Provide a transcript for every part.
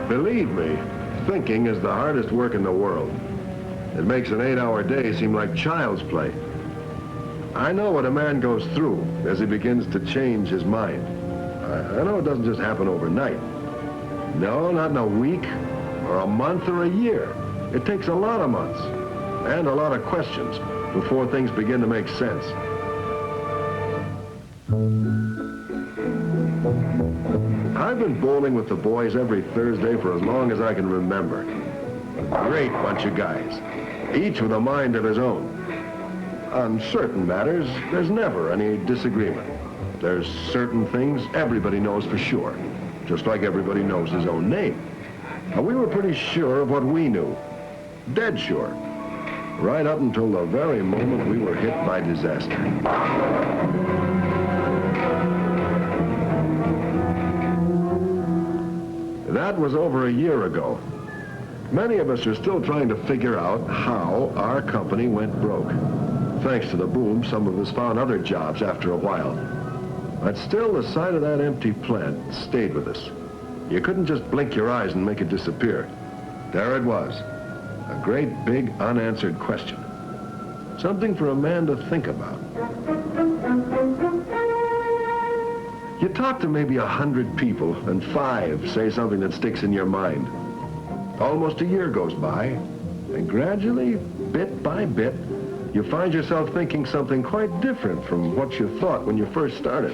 Believe me, thinking is the hardest work in the world. It makes an 8-hour day seem like child's play. I know what a man goes through as he begins to change his mind. I know it doesn't just happen overnight. No, not in a week, or a month, or a year. It takes a lot of months, and a lot of questions, before things begin to make sense. I've been bowling with the boys every Thursday for as long as I can remember. A great bunch of guys, each with a mind of his own. On certain matters, there's never any disagreement. There's certain things everybody knows for sure, just like everybody knows his own name. And we were pretty sure of what we knew, dead sure, right up until the very moment we were hit by disaster. That was over a year ago. Many of us are still trying to figure out how our company went broke. Thanks to the boom, some of us found other jobs after a while. But still, the sight of that empty plant stayed with us. You couldn't just blink your eyes and make it disappear. There it was, a great big unanswered question. Something for a man to think about. You talk to maybe 100 people, and 5 say something that sticks in your mind. Almost a year goes by, and gradually, bit by bit, you find yourself thinking something quite different from what you thought when you first started.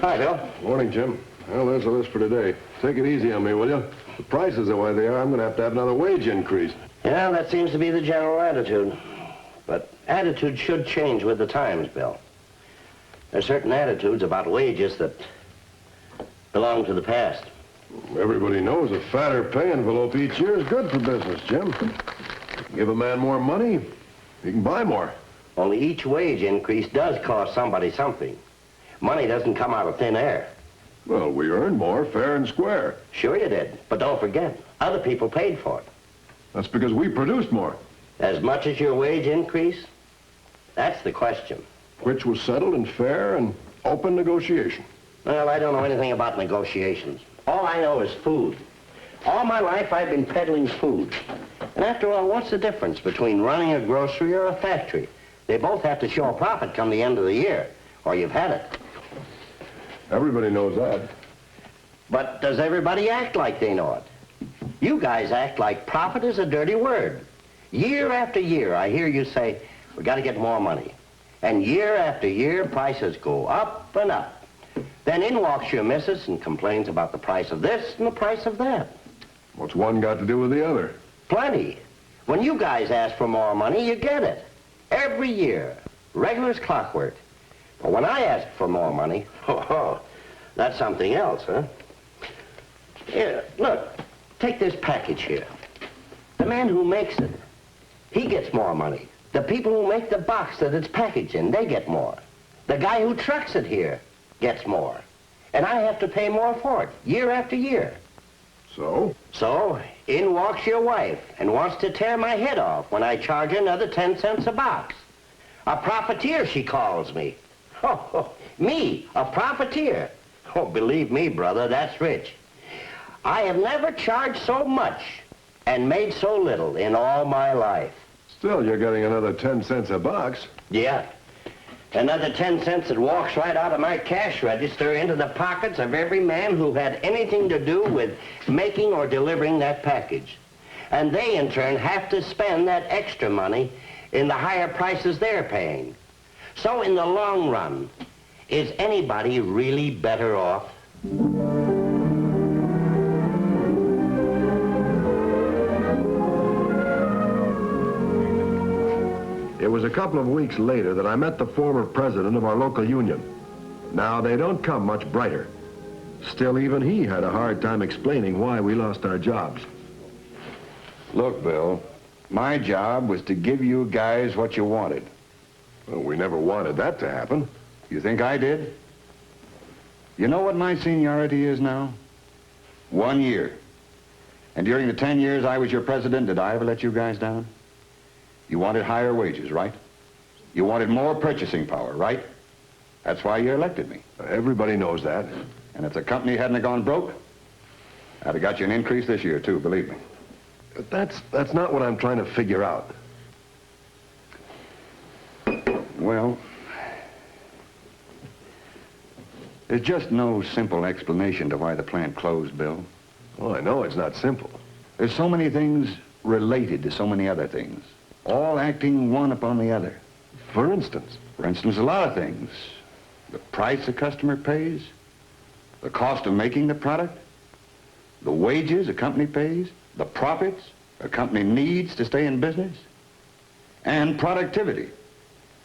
Hi, Bill. Morning, Jim. Well, there's the list for today. Take it easy on me, will you? The prices are the way they are. I'm going to have another wage increase. Yeah, that seems to be the general attitude. But attitude should change with the times, Bill. There's certain attitudes about wages that belong to the past. Everybody knows a fatter pay envelope each year is good for business, Jim. Give a man more money, he can buy more. Only each wage increase does cost somebody something. Money doesn't come out of thin air. Well, we earned more, fair and square. Sure you did, but don't forget, other people paid for it. That's because we produced more. As much as your wage increase? That's the question. Which was settled in fair and open negotiation. Well, I don't know anything about negotiations. All I know is food. All my life I've been peddling food. And after all, what's the difference between running a grocery or a factory? They both have to show a profit come the end of the year, or you've had it. Everybody knows that. But does everybody act like they know it? You guys act like profit is a dirty word. Year after year, I hear you say, we got to get more money. And year after year, prices go up and up. Then in walks your missus and complains about the price of this and the price of that. What's one got to do with the other? Plenty. When you guys ask for more money, you get it. Every year. Regular as clockwork. But when I ask for more money, that's something else, huh? Here, look, take this package here. The man who makes it, he gets more money. The people who make the box that it's packaged in, they get more. The guy who trucks it here gets more. And I have to pay more for it, year after year. So? So, in walks your wife and wants to tear my head off when I charge her another 10 cents a box. A profiteer, she calls me. Oh, me, a profiteer. Oh, believe me, brother, that's rich. I have never charged so much and made so little in all my life. Still, you're getting another 10 cents a box. Yeah. Another 10 cents that walks right out of my cash register into the pockets of every man who had anything to do with making or delivering that package. And they, in turn, have to spend that extra money in the higher prices they're paying. So in the long run, is anybody really better off? It was a couple of weeks later that I met the former president of our local union. Now, they don't come much brighter. Still, even he had a hard time explaining why we lost our jobs. Look, Bill, my job was to give you guys what you wanted. Well, we never wanted that to happen. You think I did? You know what my seniority is now? 1 year. And during the 10 years I was your president, did I ever let you guys down? You wanted higher wages, right? You wanted more purchasing power, right? That's why you elected me. Everybody knows that. And if the company hadn't have gone broke, I'd have got you an increase this year, too, believe me. But that's not what I'm trying to figure out. Well, there's just no simple explanation to why the plant closed, Bill. Well, I know it's not simple. There's so many things related to so many other things, all acting one upon the other. For instance? For instance, a lot of things. The price a customer pays, the cost of making the product, the wages a company pays, the profits a company needs to stay in business, and productivity.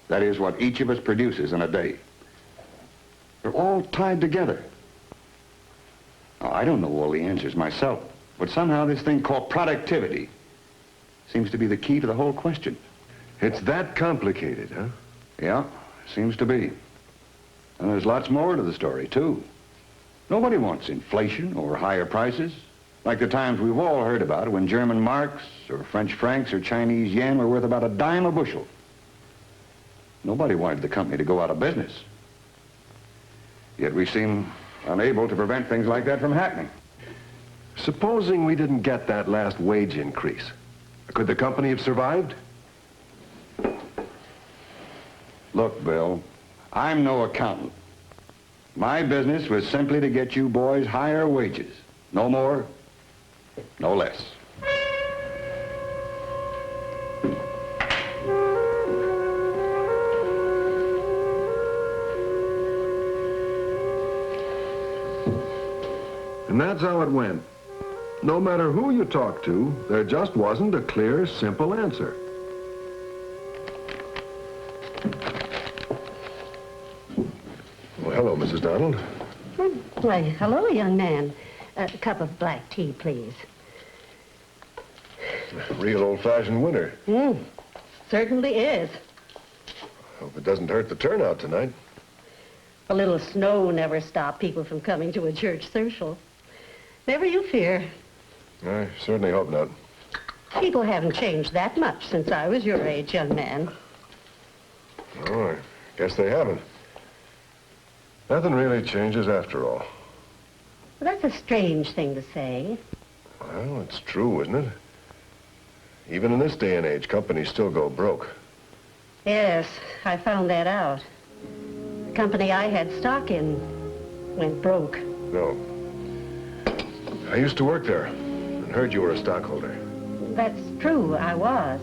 That is what each of us produces in a day. They're all tied together. Now, I don't know all the answers myself, but somehow this thing called productivity seems to be the key to the whole question. It's that complicated, huh? Yeah, seems to be. And there's lots more to the story, too. Nobody wants inflation or higher prices, like the times we've all heard about when German marks or French francs or Chinese yen were worth about a dime a bushel. Nobody wanted the company to go out of business. Yet we seem unable to prevent things like that from happening. Supposing we didn't get that last wage increase, could the company have survived? Look, Bill, I'm no accountant. My business was simply to get you boys higher wages. No more, no less. And that's how it went. No matter who you talked to, there just wasn't a clear, simple answer. Well, hello, Mrs. Donald. Why, hello, young man. A cup of black tea, please. Real old-fashioned winter. Certainly is. Hope it doesn't hurt the turnout tonight. A little snow never stopped people from coming to a church social. Never you fear. I certainly hope not. People haven't changed that much since I was your age, young man. Oh, I guess they haven't. Nothing really changes after all. Well, that's a strange thing to say. Well, it's true, isn't it? Even in this day and age, companies still go broke. Yes, I found that out. The company I had stock in went broke. No. I used to work there and heard you were a stockholder. That's true, I was.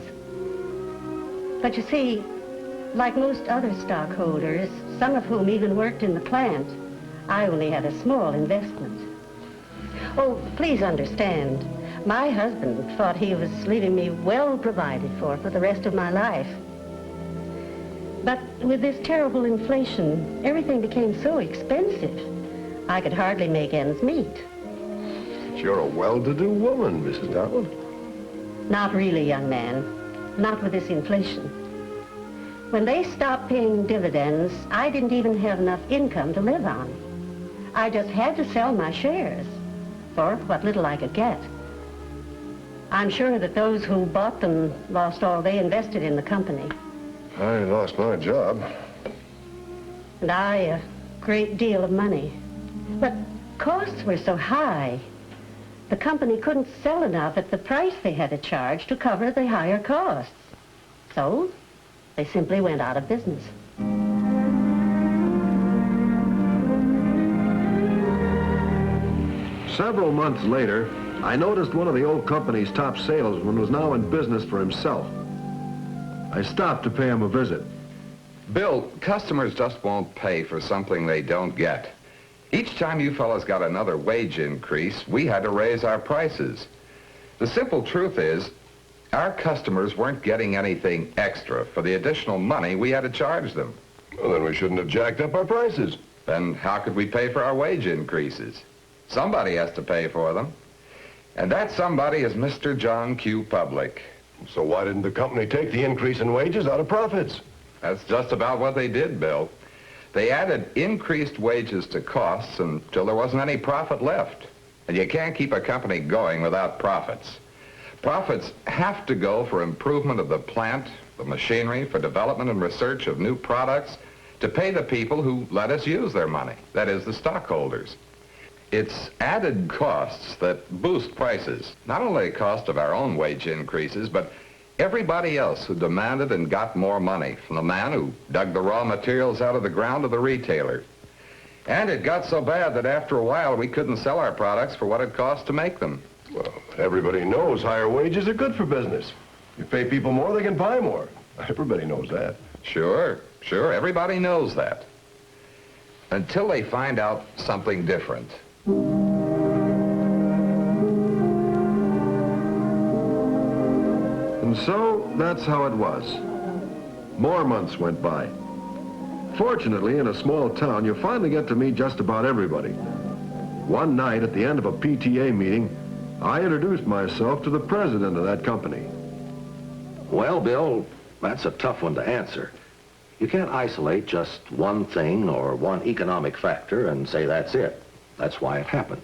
But you see, like most other stockholders, some of whom even worked in the plant, I only had a small investment. Oh, please understand, my husband thought he was leaving me well provided for the rest of my life. But with this terrible inflation, everything became so expensive, I could hardly make ends meet. You're a well-to-do woman, Mrs. Donald. Not really, young man. Not with this inflation. When they stopped paying dividends, I didn't even have enough income to live on. I just had to sell my shares for what little I could get. I'm sure that those who bought them lost all they invested in the company. I lost my job. And I a great deal of money. But costs were so high. The company couldn't sell enough at the price they had to charge to cover the higher costs. So they simply went out of business. Several months later, I noticed one of the old company's top salesmen was now in business for himself. I stopped to pay him a visit. Bill, customers just won't pay for something they don't get. Each time you fellas got another wage increase, we had to raise our prices. The simple truth is, our customers weren't getting anything extra for the additional money we had to charge them. Well, then we shouldn't have jacked up our prices. Then how could we pay for our wage increases? Somebody has to pay for them. And that somebody is Mr. John Q. Public. So why didn't the company take the increase in wages out of profits? That's just about what they did, Bill. They added increased wages to costs until there wasn't any profit left. And you can't keep a company going without profits. Profits have to go for improvement of the plant, the machinery, for development and research of new products, to pay the people who let us use their money, that is, the stockholders. It's added costs that boost prices, not only the cost of our own wage increases, but everybody else who demanded and got more money, from the man who dug the raw materials out of the ground to the retailer. And it got so bad that after a while we couldn't sell our products for what it cost to make them. Well, everybody knows higher wages are good for business. You pay people more, they can buy more. Everybody knows that. Sure, everybody knows that. Until they find out something different. And so, that's how it was. More months went by. Fortunately, in a small town, you finally get to meet just about everybody. One night, at the end of a PTA meeting, I introduced myself to the president of that company. Well, Bill, that's a tough one to answer. You can't isolate just one thing or one economic factor and say that's it. That's why it happened.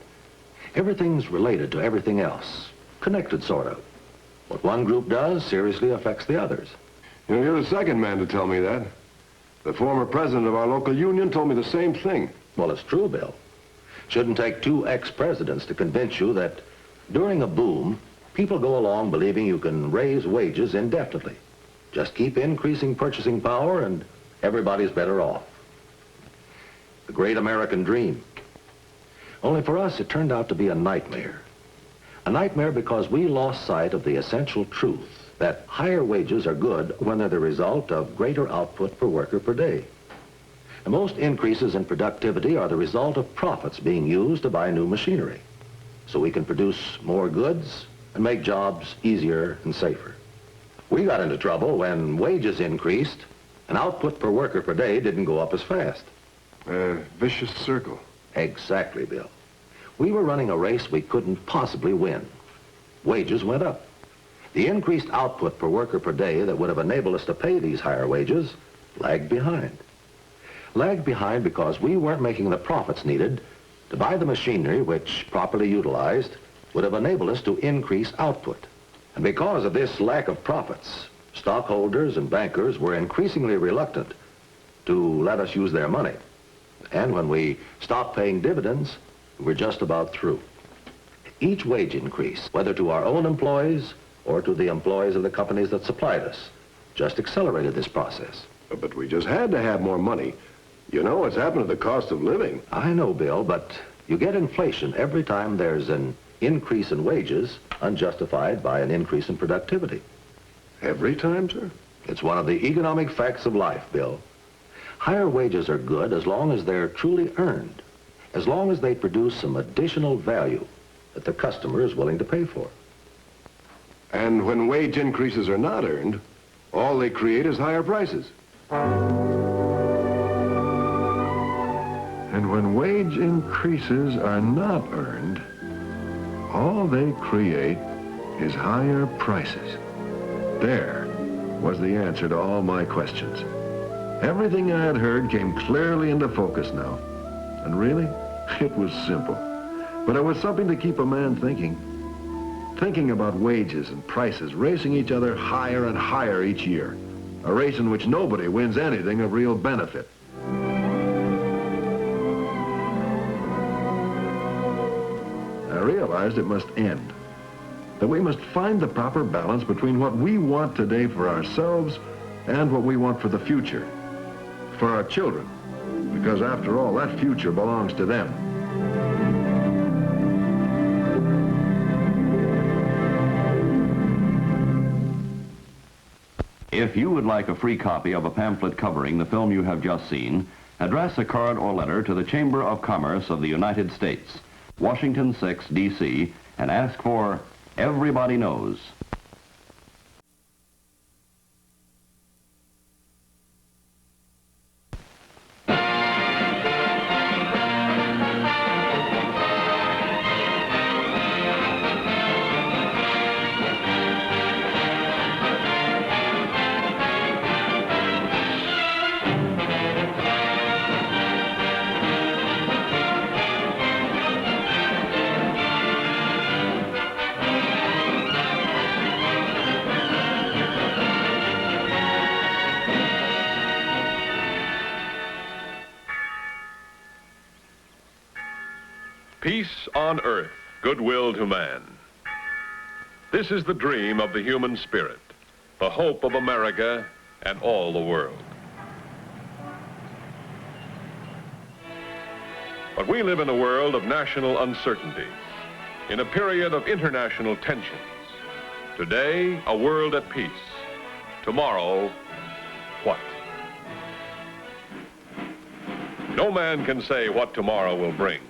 Everything's related to everything else. Connected, sort of. What one group does seriously affects the others. You know, you're the second man to tell me that. The former president of our local union told me the same thing. Well, it's true, Bill. Shouldn't take two ex-presidents to convince you that during a boom, people go along believing you can raise wages indefinitely. Just keep increasing purchasing power and everybody's better off. The great American dream. Only for us, it turned out to be a nightmare. A nightmare because we lost sight of the essential truth that higher wages are good when they're the result of greater output per worker per day. And most increases in productivity are the result of profits being used to buy new machinery, so we can produce more goods and make jobs easier and safer. We got into trouble when wages increased and output per worker per day didn't go up as fast. A vicious circle. Exactly, Bill. We were running a race we couldn't possibly win. Wages went up. The increased output per worker per day that would have enabled us to pay these higher wages lagged behind. Lagged behind because we weren't making the profits needed to buy the machinery which, properly utilized, would have enabled us to increase output. And because of this lack of profits, stockholders and bankers were increasingly reluctant to let us use their money. And when we stopped paying dividends, we were just about through. Each wage increase, whether to our own employees or to the employees of the companies that supplied us, just accelerated this process. But we just had to have more money. You know what's happened to the cost of living. I know, Bill, but you get inflation every time there's an increase in wages unjustified by an increase in productivity. Every time, sir? It's one of the economic facts of life, Bill. Higher wages are good as long as they're truly earned, as long as they produce some additional value that the customer is willing to pay for. And when wage increases are not earned, all they create is higher prices. And when wage increases are not earned, all they create is higher prices. There was the answer to all my questions. Everything I had heard came clearly into focus now. And really, it was simple. But it was something to keep a man thinking. Thinking about wages and prices racing each other higher and higher each year. A race in which nobody wins anything of real benefit. I realized it must end. That we must find the proper balance between what we want today for ourselves and what we want for the future. For our children. Because after all, that future belongs to them. If you would like a free copy of a pamphlet covering the film you have just seen, address a card or letter to the Chamber of Commerce of the United States, Washington 6, D.C., and ask for Everybody Knows. Peace on earth, goodwill to man. This is the dream of the human spirit, the hope of America and all the world. But we live in a world of national uncertainty, in a period of international tensions. Today, a world at peace. Tomorrow, what? No man can say what tomorrow will bring,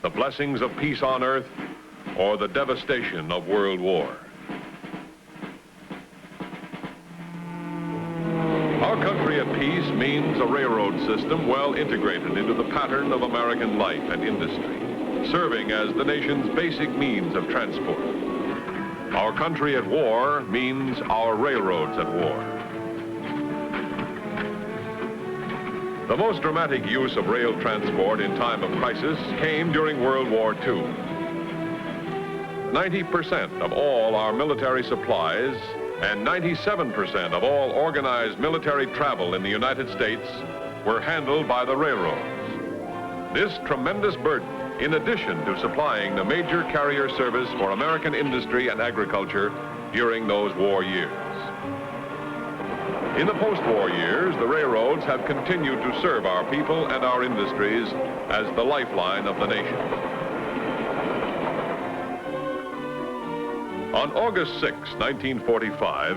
the blessings of peace on earth or the devastation of world war. Our country at peace means a railroad system well integrated into the pattern of American life and industry, serving as the nation's basic means of transport. Our country at war means our railroads at war. The most dramatic use of rail transport in time of crisis came during World War II. 90% of all our military supplies and 97% of all organized military travel in the United States were handled by the railroads. This tremendous burden, in addition to supplying the major carrier service for American industry and agriculture during those war years. In the post-war years, the railroads have continued to serve our people and our industries as the lifeline of the nation. On August 6, 1945,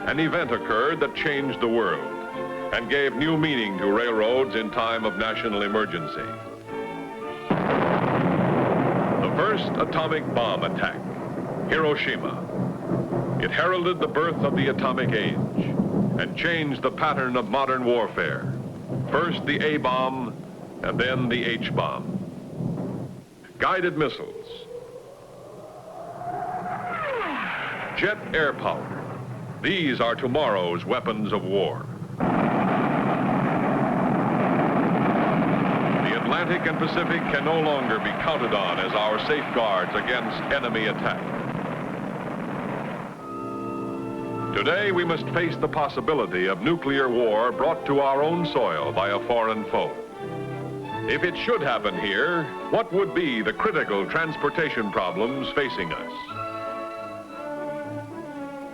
an event occurred that changed the world and gave new meaning to railroads in time of national emergency. The first atomic bomb attack, Hiroshima. It heralded the birth of the atomic age and changed the pattern of modern warfare. First the A-bomb and then the H-bomb. Guided missiles, jet air power. These are tomorrow's weapons of war. The Atlantic and Pacific can no longer be counted on as our safeguards against enemy attack. Today, we must face the possibility of nuclear war brought to our own soil by a foreign foe. If it should happen here, what would be the critical transportation problems facing us?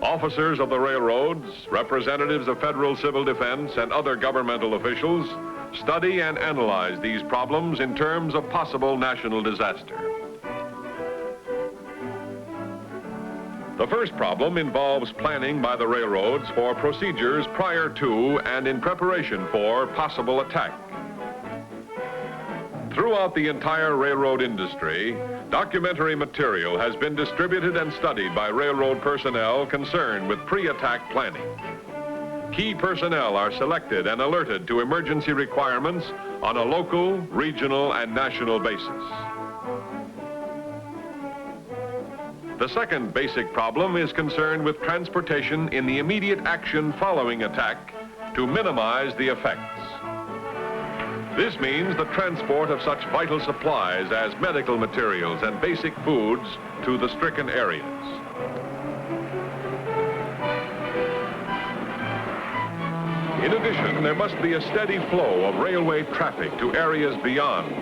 Officers of the railroads, representatives of federal civil defense, and other governmental officials study and analyze these problems in terms of possible national disaster. The first problem involves planning by the railroads for procedures prior to and in preparation for possible attack. Throughout the entire railroad industry, documentary material has been distributed and studied by railroad personnel concerned with pre-attack planning. Key personnel are selected and alerted to emergency requirements on a local, regional, and national basis. The second basic problem is concerned with transportation in the immediate action following attack to minimize the effects. This means the transport of such vital supplies as medical materials and basic foods to the stricken areas. In addition, there must be a steady flow of railway traffic to areas beyond,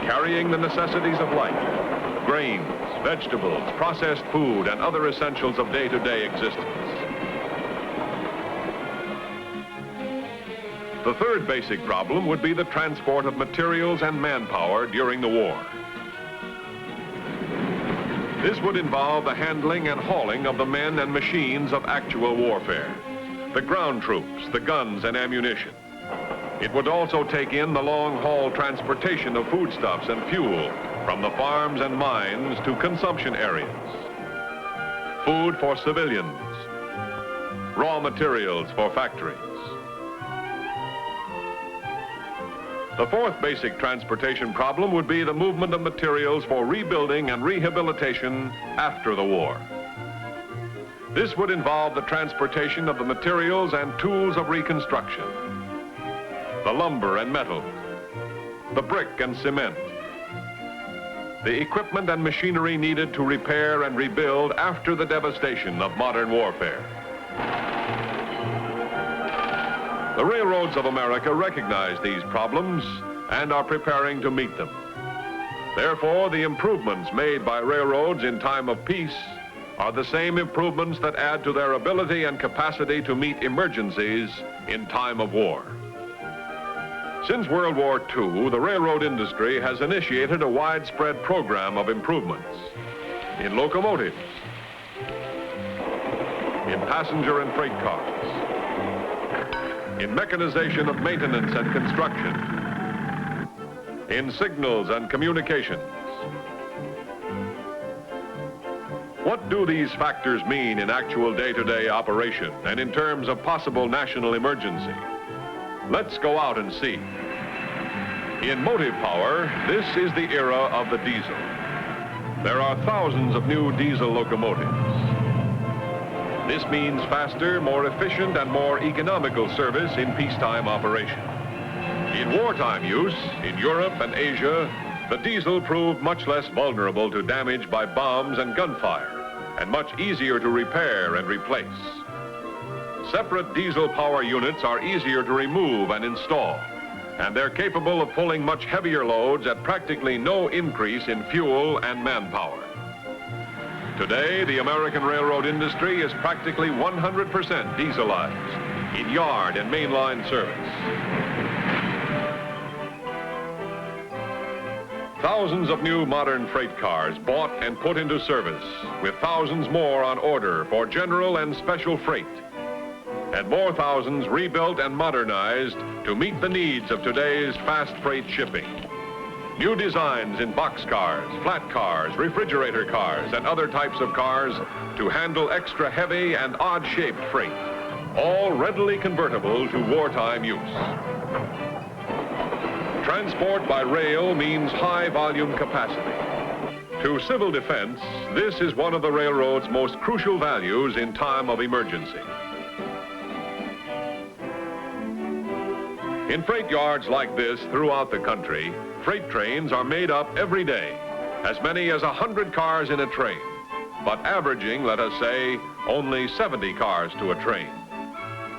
carrying the necessities of life, grains, vegetables, processed food, and other essentials of day-to-day existence. The third basic problem would be the transport of materials and manpower during the war. This would involve the handling and hauling of the men and machines of actual warfare, the ground troops, the guns and ammunition. It would also take in the long-haul transportation of foodstuffs and fuel from the farms and mines to consumption areas, food for civilians, raw materials for factories. The fourth basic transportation problem would be the movement of materials for rebuilding and rehabilitation after the war. This would involve the transportation of the materials and tools of reconstruction, the lumber and metal, the brick and cement, the equipment and machinery needed to repair and rebuild after the devastation of modern warfare. The railroads of America recognize these problems and are preparing to meet them. Therefore, the improvements made by railroads in time of peace are the same improvements that add to their ability and capacity to meet emergencies in time of war. Since World War II, the railroad industry has initiated a widespread program of improvements in locomotives, in passenger and freight cars, in mechanization of maintenance and construction, in signals and communications. What do these factors mean in actual day-to-day operation and in terms of possible national emergency? Let's go out and see. In motive power, this is the era of the diesel. There are thousands of new diesel locomotives. This means faster, more efficient, and more economical service in peacetime operation. In wartime use, in Europe and Asia, the diesel proved much less vulnerable to damage by bombs and gunfire, and much easier to repair and replace. Separate diesel power units are easier to remove and install, and they're capable of pulling much heavier loads at practically no increase in fuel and manpower. Today, the American railroad industry is practically 100% dieselized in yard and mainline service. Thousands of new modern freight cars bought and put into service, with thousands more on order for general and special freight, and more thousands rebuilt and modernized to meet the needs of today's fast freight shipping. New designs in boxcars, flat cars, refrigerator cars, and other types of cars to handle extra heavy and odd-shaped freight, all readily convertible to wartime use. Transport by rail means high volume capacity. To civil defense, this is one of the railroad's most crucial values in time of emergency. In freight yards like this throughout the country, freight trains are made up every day, as many as 100 cars in a train, but averaging, let us say, only 70 cars to a train,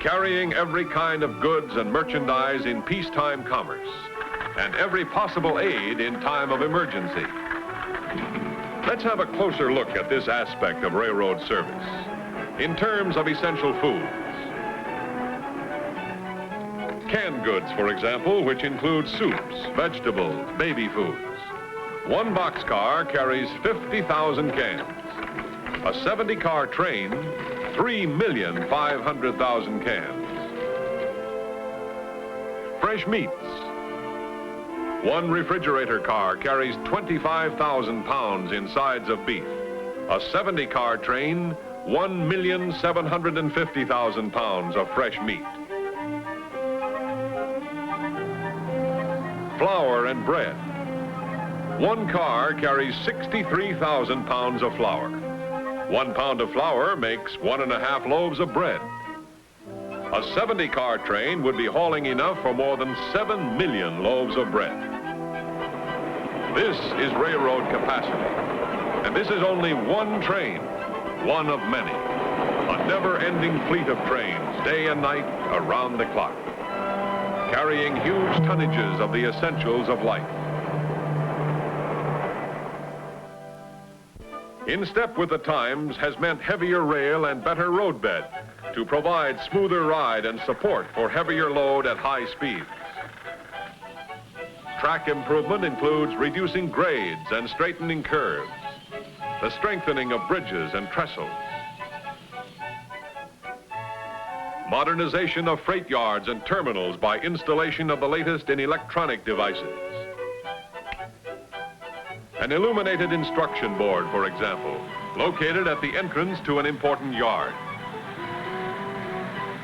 carrying every kind of goods and merchandise in peacetime commerce, and every possible aid in time of emergency. Let's have a closer look at this aspect of railroad service in terms of essential foods. Canned goods, for example, which include soups, vegetables, baby foods. One boxcar carries 50,000 cans. A 70-car train, 3,500,000 cans. Fresh meats. One refrigerator car carries 25,000 pounds in sides of beef. A 70-car train, 1,750,000 pounds of fresh meat. Flour and bread. One car carries 63,000 pounds of flour. 1 pound of flour makes 1.5 loaves of bread. A 70-car train would be hauling enough for more than 7 million loaves of bread. This is railroad capacity, and this is only one train, one of many. A never-ending fleet of trains, day and night, around the clock, carrying huge tonnages of the essentials of life. In step with the times has meant heavier rail and better roadbed to provide smoother ride and support for heavier load at high speeds. Track improvement includes reducing grades and straightening curves, the strengthening of bridges and trestles, modernization of freight yards and terminals by installation of the latest in electronic devices. An illuminated instruction board, for example, located at the entrance to an important yard.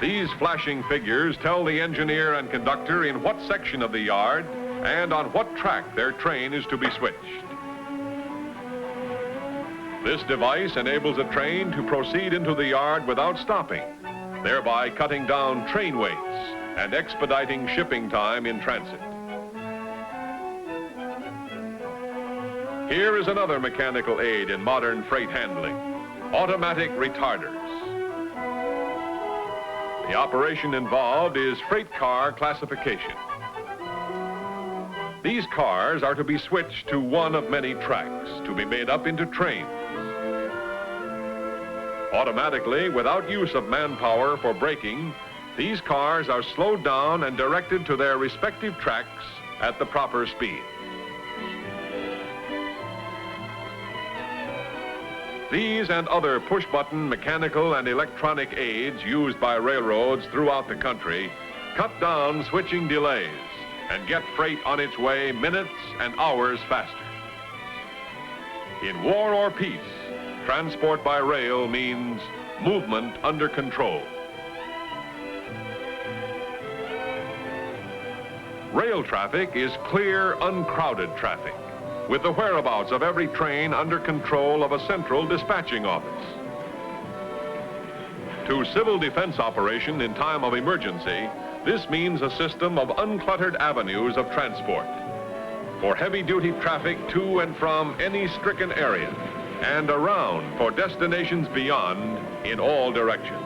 These flashing figures tell the engineer and conductor in what section of the yard and on what track their train is to be switched. This device enables a train to proceed into the yard without stopping, thereby cutting down train waits and expediting shipping time in transit. Here is another mechanical aid in modern freight handling, automatic retarders. The operation involved is freight car classification. These cars are to be switched to one of many tracks to be made up into trains. Automatically, without use of manpower for braking, these cars are slowed down and directed to their respective tracks at the proper speed. These and other push-button mechanical and electronic aids used by railroads throughout the country cut down switching delays and get freight on its way minutes and hours faster. In war or peace, transport by rail means movement under control. Rail traffic is clear, uncrowded traffic, with the whereabouts of every train under control of a central dispatching office. To civil defense operation in time of emergency, this means a system of uncluttered avenues of transport for heavy-duty traffic to and from any stricken area and around for destinations beyond in all directions.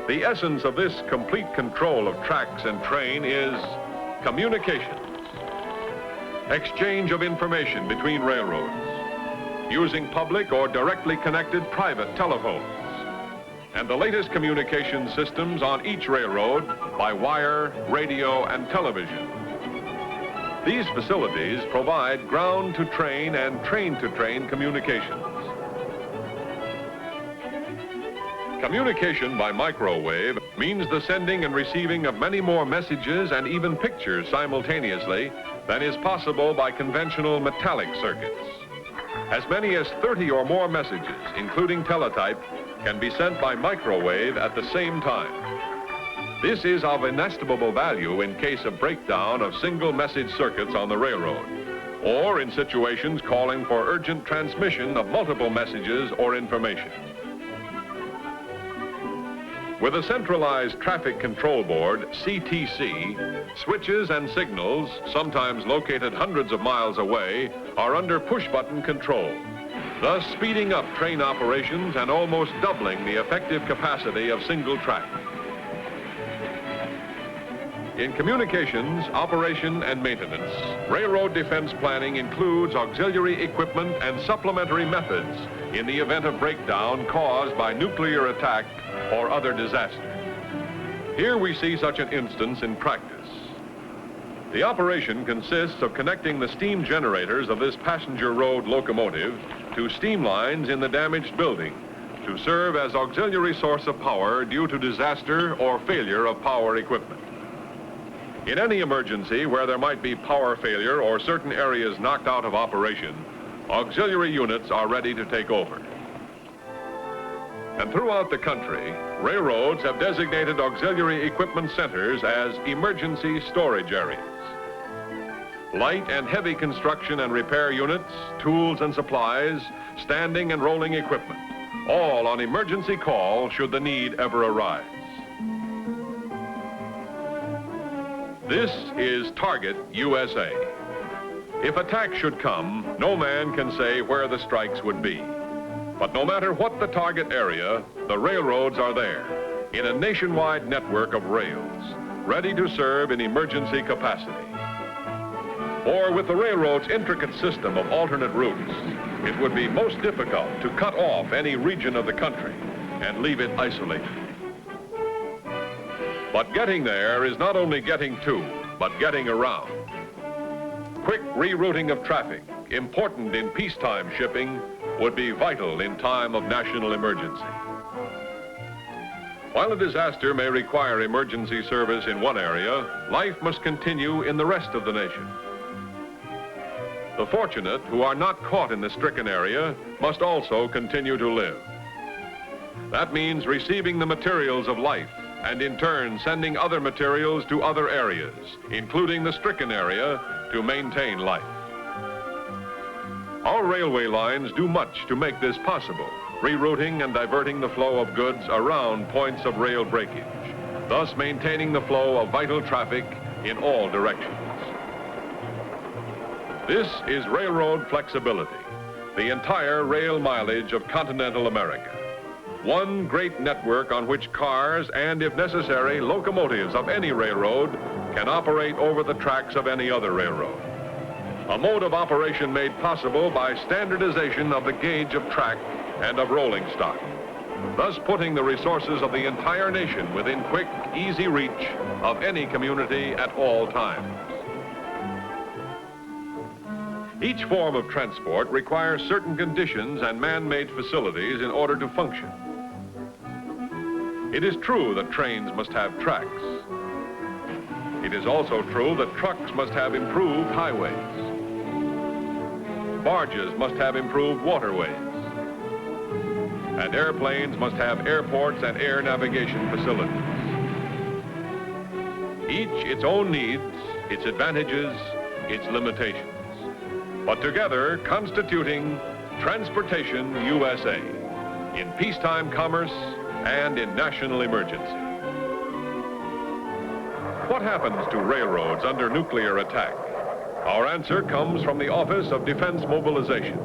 The essence of this complete control of tracks and train is communications, exchange of information between railroads, using public or directly connected private telephones, and the latest communication systems on each railroad by wire, radio, and television. These facilities provide ground-to-train and train-to-train communications. Communication by microwave means the sending and receiving of many more messages and even pictures simultaneously than is possible by conventional metallic circuits. As many as 30 or more messages, including teletype, can be sent by microwave at the same time. This is of inestimable value in case of breakdown of single message circuits on the railroad, or in situations calling for urgent transmission of multiple messages or information. With a centralized traffic control board, CTC, switches and signals, sometimes located hundreds of miles away, are under push-button control, thus speeding up train operations and almost doubling the effective capacity of single track. In communications, operation, and maintenance, railroad defense planning includes auxiliary equipment and supplementary methods in the event of breakdown caused by nuclear attack or other disaster. Here we see such an instance in practice. The operation consists of connecting the steam generators of this passenger road locomotive to steam lines in the damaged building to serve as auxiliary source of power due to disaster or failure of power equipment. In any emergency where there might be power failure or certain areas knocked out of operation, auxiliary units are ready to take over. And throughout the country, railroads have designated auxiliary equipment centers as emergency storage areas. Light and heavy construction and repair units, tools and supplies, standing and rolling equipment, all on emergency call should the need ever arise. This is Target USA. If attack should come, no man can say where the strikes would be. But no matter what the target area, the railroads are there in a nationwide network of rails, ready to serve in emergency capacity. Or with the railroad's intricate system of alternate routes, it would be most difficult to cut off any region of the country and leave it isolated. But getting there is not only getting to, but getting around. Quick rerouting of traffic, important in peacetime shipping, would be vital in time of national emergency. While a disaster may require emergency service in one area, life must continue in the rest of the nation. The fortunate who are not caught in the stricken area must also continue to live. That means receiving the materials of life and in turn sending other materials to other areas, including the stricken area, to maintain life. Our railway lines do much to make this possible, rerouting and diverting the flow of goods around points of rail breakage, thus maintaining the flow of vital traffic in all directions. This is railroad flexibility, the entire rail mileage of continental America. One great network on which cars and, if necessary, locomotives of any railroad can operate over the tracks of any other railroad. A mode of operation made possible by standardization of the gauge of track and of rolling stock, thus putting the resources of the entire nation within quick, easy reach of any community at all times. Each form of transport requires certain conditions and man-made facilities in order to function. It is true that trains must have tracks. It is also true that trucks must have improved highways. Barges must have improved waterways. And airplanes must have airports and air navigation facilities. Each its own needs, its advantages, its limitations, but together constituting Transportation USA in peacetime commerce and in national emergency. What happens to railroads under nuclear attack? Our answer comes from the Office of Defense Mobilization.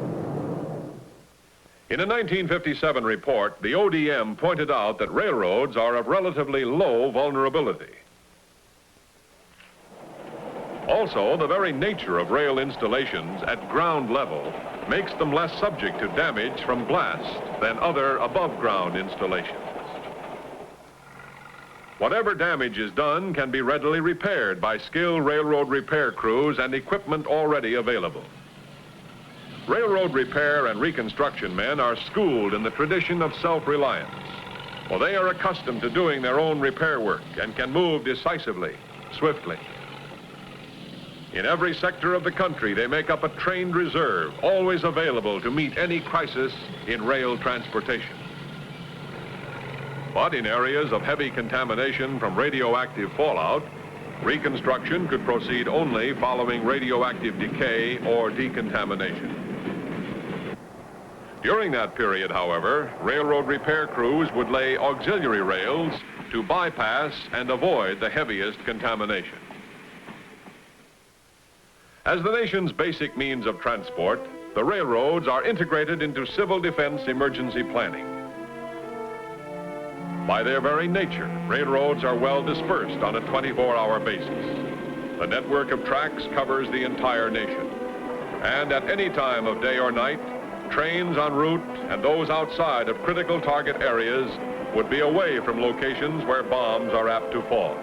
In a 1957 report, the ODM pointed out that railroads are of relatively low vulnerability. Also, the very nature of rail installations at ground level makes them less subject to damage from blast than other above-ground installations. Whatever damage is done can be readily repaired by skilled railroad repair crews and equipment already available. Railroad repair and reconstruction men are schooled in the tradition of self-reliance, for they are accustomed to doing their own repair work and can move decisively, swiftly. In every sector of the country, they make up a trained reserve, always available to meet any crisis in rail transportation. But in areas of heavy contamination from radioactive fallout, reconstruction could proceed only following radioactive decay or decontamination. During that period, however, railroad repair crews would lay auxiliary rails to bypass and avoid the heaviest contamination. As the nation's basic means of transport, the railroads are integrated into civil defense emergency planning. By their very nature, railroads are well dispersed on a 24-hour basis. The network of tracks covers the entire nation. And at any time of day or night, trains en route and those outside of critical target areas would be away from locations where bombs are apt to fall.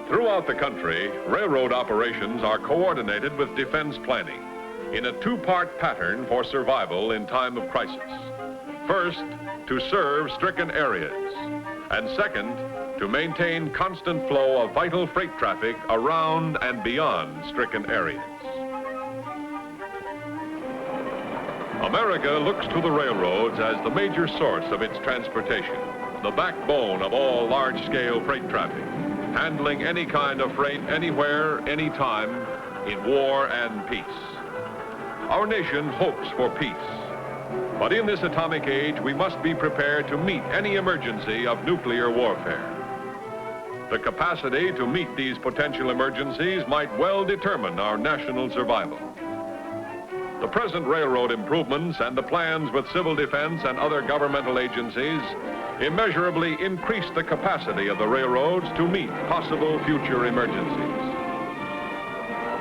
Throughout the country, railroad operations are coordinated with defense planning in a two-part pattern for survival in time of crisis. First, to serve stricken areas, and second, to maintain constant flow of vital freight traffic around and beyond stricken areas. America looks to the railroads as the major source of its transportation, the backbone of all large-scale freight traffic, handling any kind of freight anywhere, anytime, in war and peace. Our nation hopes for peace. But in this atomic age, we must be prepared to meet any emergency of nuclear warfare. The capacity to meet these potential emergencies might well determine our national survival. The present railroad improvements and the plans with civil defense and other governmental agencies immeasurably increase the capacity of the railroads to meet possible future emergencies.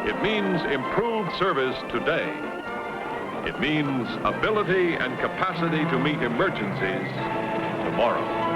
It means improved service today. It means ability and capacity to meet emergencies tomorrow.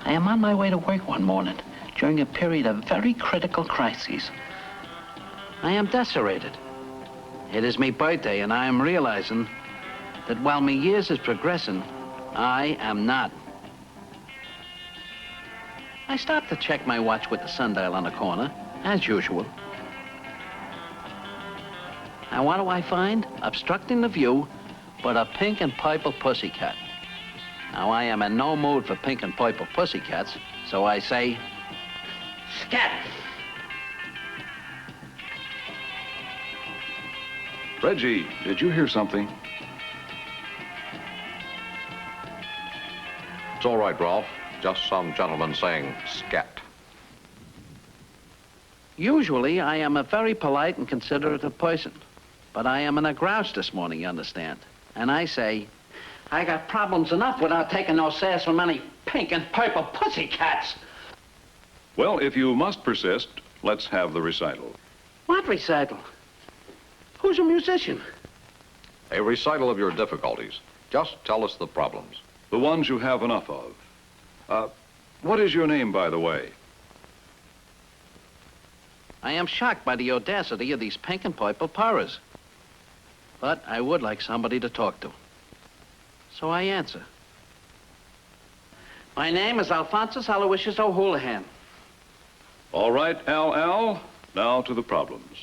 I am on my way to work one morning during a period of very critical crises. I am desolated. It is me birthday, and I am realizing that while me years is progressing, I am not. I stopped to check my watch with the sundial on the corner, as usual. And what do I find? Obstructing the view, but a pink and purple pussycat. Now, I am in no mood for pink and purple pussycats, so I say, scat! Reggie, did you hear something? It's all right, Ralph. Just some gentleman saying scat. Usually, I am a very polite and considerate person. But I am in a grouch this morning, you understand. And I say, I got problems enough without taking no sass from any pink and purple pussycats. Well, if you must persist, let's have the recital. What recital? Who's a musician? A recital of your difficulties. Just tell us the problems. The ones you have enough of. What is your name, by the way? I am shocked by the audacity of these pink and purple purrs. But I would like somebody to talk to. So I answer. My name is Alphonsus Aloysius O'Houlihan. All right, Al. Now to the problems.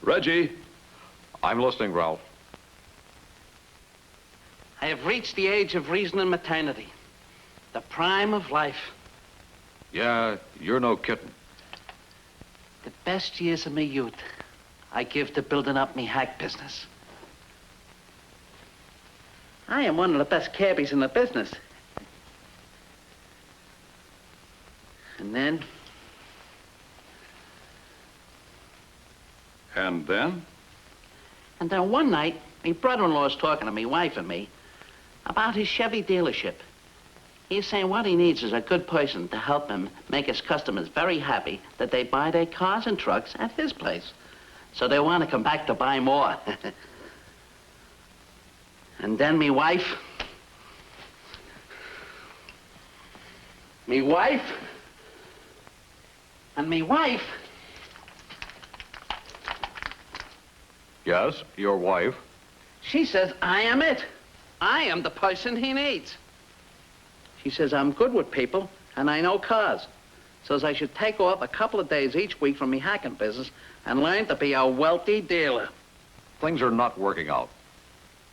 Reggie. I'm listening, Ralph. I have reached the age of reason and maternity. The prime of life. Yeah, you're no kitten. The best years of my youth I give to building up me hack business. I am one of the best cabbies in the business. And then? And then? And then one night, me brother-in-law's talking to me wife and me about his Chevy dealership. He's saying what he needs is a good person to help him make his customers very happy that they buy their cars and trucks at his place. So they want to come back to buy more. And then me wife... And me wife... Yes, your wife. She says I am it. I am the person he needs. She says I'm good with people and I know cars. Says I should take off a couple of days each week from me hacking business and learn to be a wealthy dealer. Things are not working out.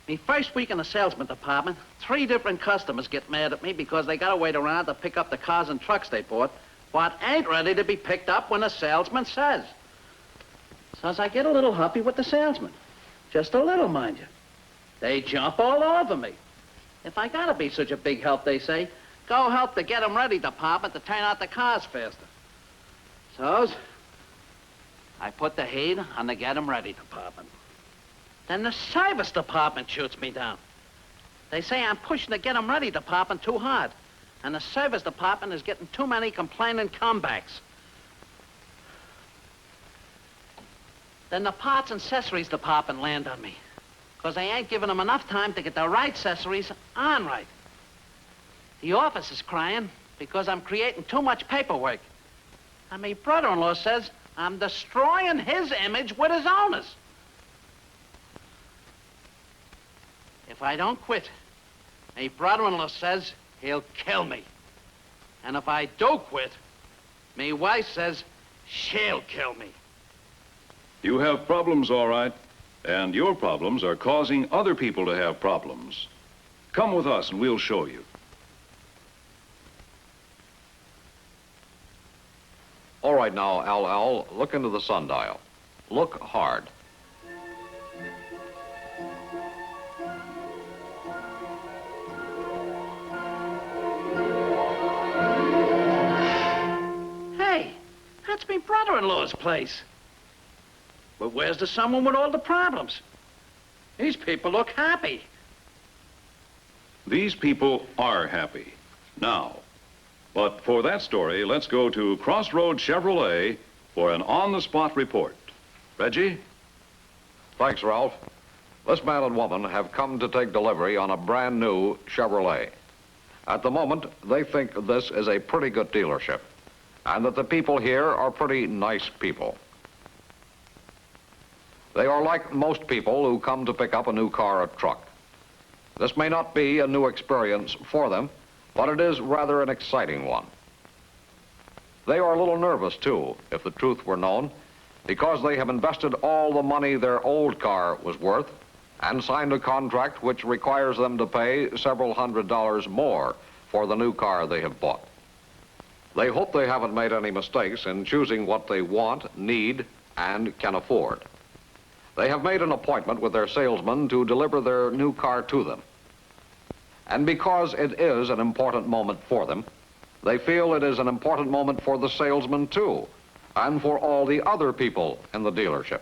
Me first week in the salesman department, 3 different customers get mad at me because they gotta wait around to pick up the cars and trucks they bought, what ain't ready to be picked up when the salesman says. Says I get a little huffy with the salesman. Just a little, mind you. They jump all over me. If I gotta be such a big help, they say, go help the Get 'em Ready department to turn out the cars faster. So, I put the heat on the Get 'em Ready department. Then the service department shoots me down. They say I'm pushing the Get 'em Ready department too hard, and the service department is getting too many complaining comebacks. Then the parts and accessories department land on me, because they ain't giving them enough time to get the right accessories on right. The office is crying because I'm creating too much paperwork. And my brother-in-law says I'm destroying his image with his owners. If I don't quit, my brother-in-law says he'll kill me. And if I do quit, my wife says she'll kill me. You have problems, all right. And your problems are causing other people to have problems. Come with us and we'll show you. All right now, Al, look into the sundial. Look hard. Hey, that's me brother-in-law's place. But where's the someone with all the problems? These people look happy. These people are happy. Now. But for that story, let's go to Crossroads Chevrolet for an on-the-spot report. Reggie? Thanks, Ralph. This man and woman have come to take delivery on a brand new Chevrolet. At the moment, they think this is a pretty good dealership, and that the people here are pretty nice people. They are like most people who come to pick up a new car or truck. This may not be a new experience for them, but it is rather an exciting one. They are a little nervous, too, if the truth were known, because they have invested all the money their old car was worth and signed a contract which requires them to pay several $100s more for the new car they have bought. They hope they haven't made any mistakes in choosing what they want, need, and can afford. They have made an appointment with their salesman to deliver their new car to them. And because it is an important moment for them, they feel it is an important moment for the salesman too, and for all the other people in the dealership.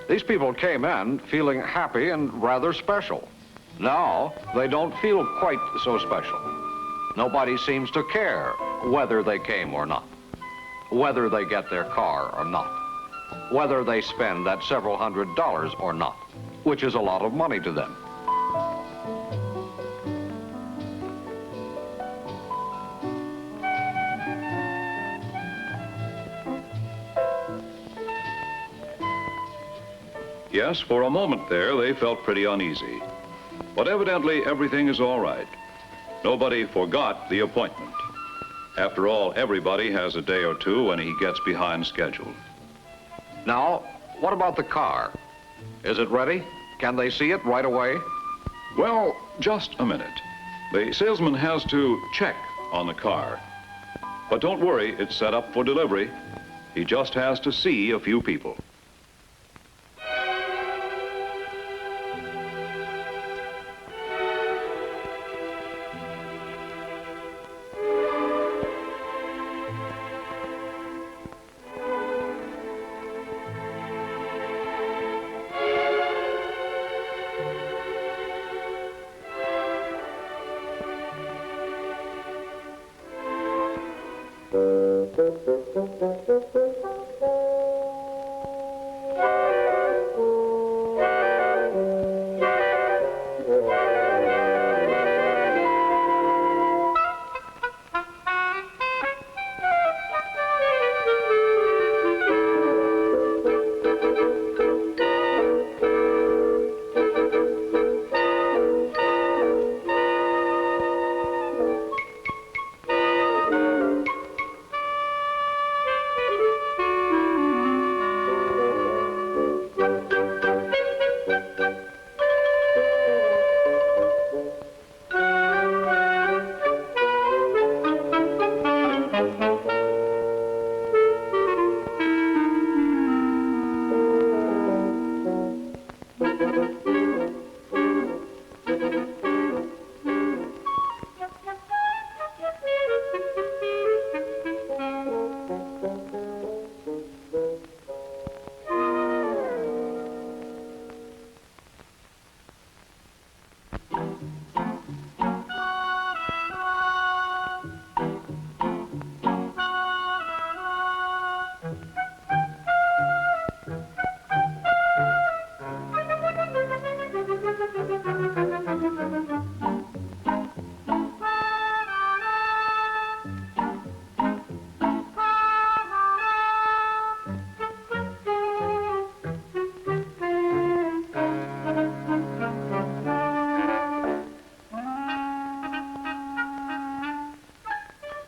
These people came in feeling happy and rather special. Now, they don't feel quite so special. Nobody seems to care whether they came or not, whether they get their car or not, whether they spend that several $100s or not, which is a lot of money to them. Yes, for a moment there, they felt pretty uneasy. But evidently, everything is all right. Nobody forgot the appointment. After all, everybody has a day or two when he gets behind schedule. Now, what about the car? Is it ready? Can they see it right away? Well, just a minute. The salesman has to check on the car. But don't worry, it's set up for delivery. He just has to see a few people.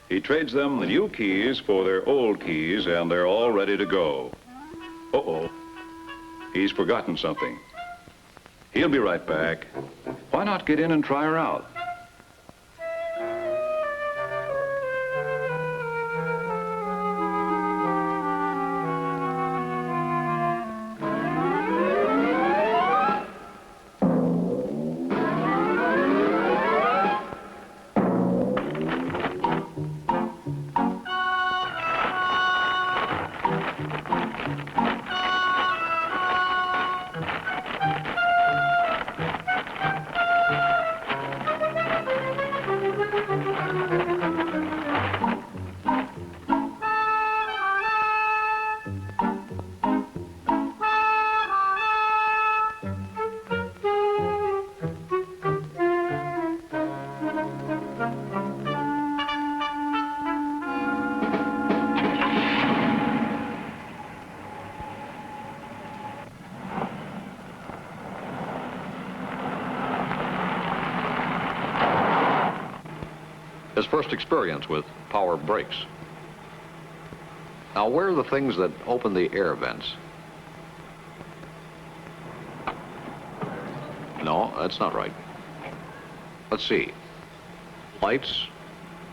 He trades them the new keys for their old keys, and they're all ready to go. Uh-oh. He's forgotten something. He'll be right back. Why not get in and try her out? his first experience with power brakes. Now, where are the things that open the air vents? No, that's not right. Let's see. Lights.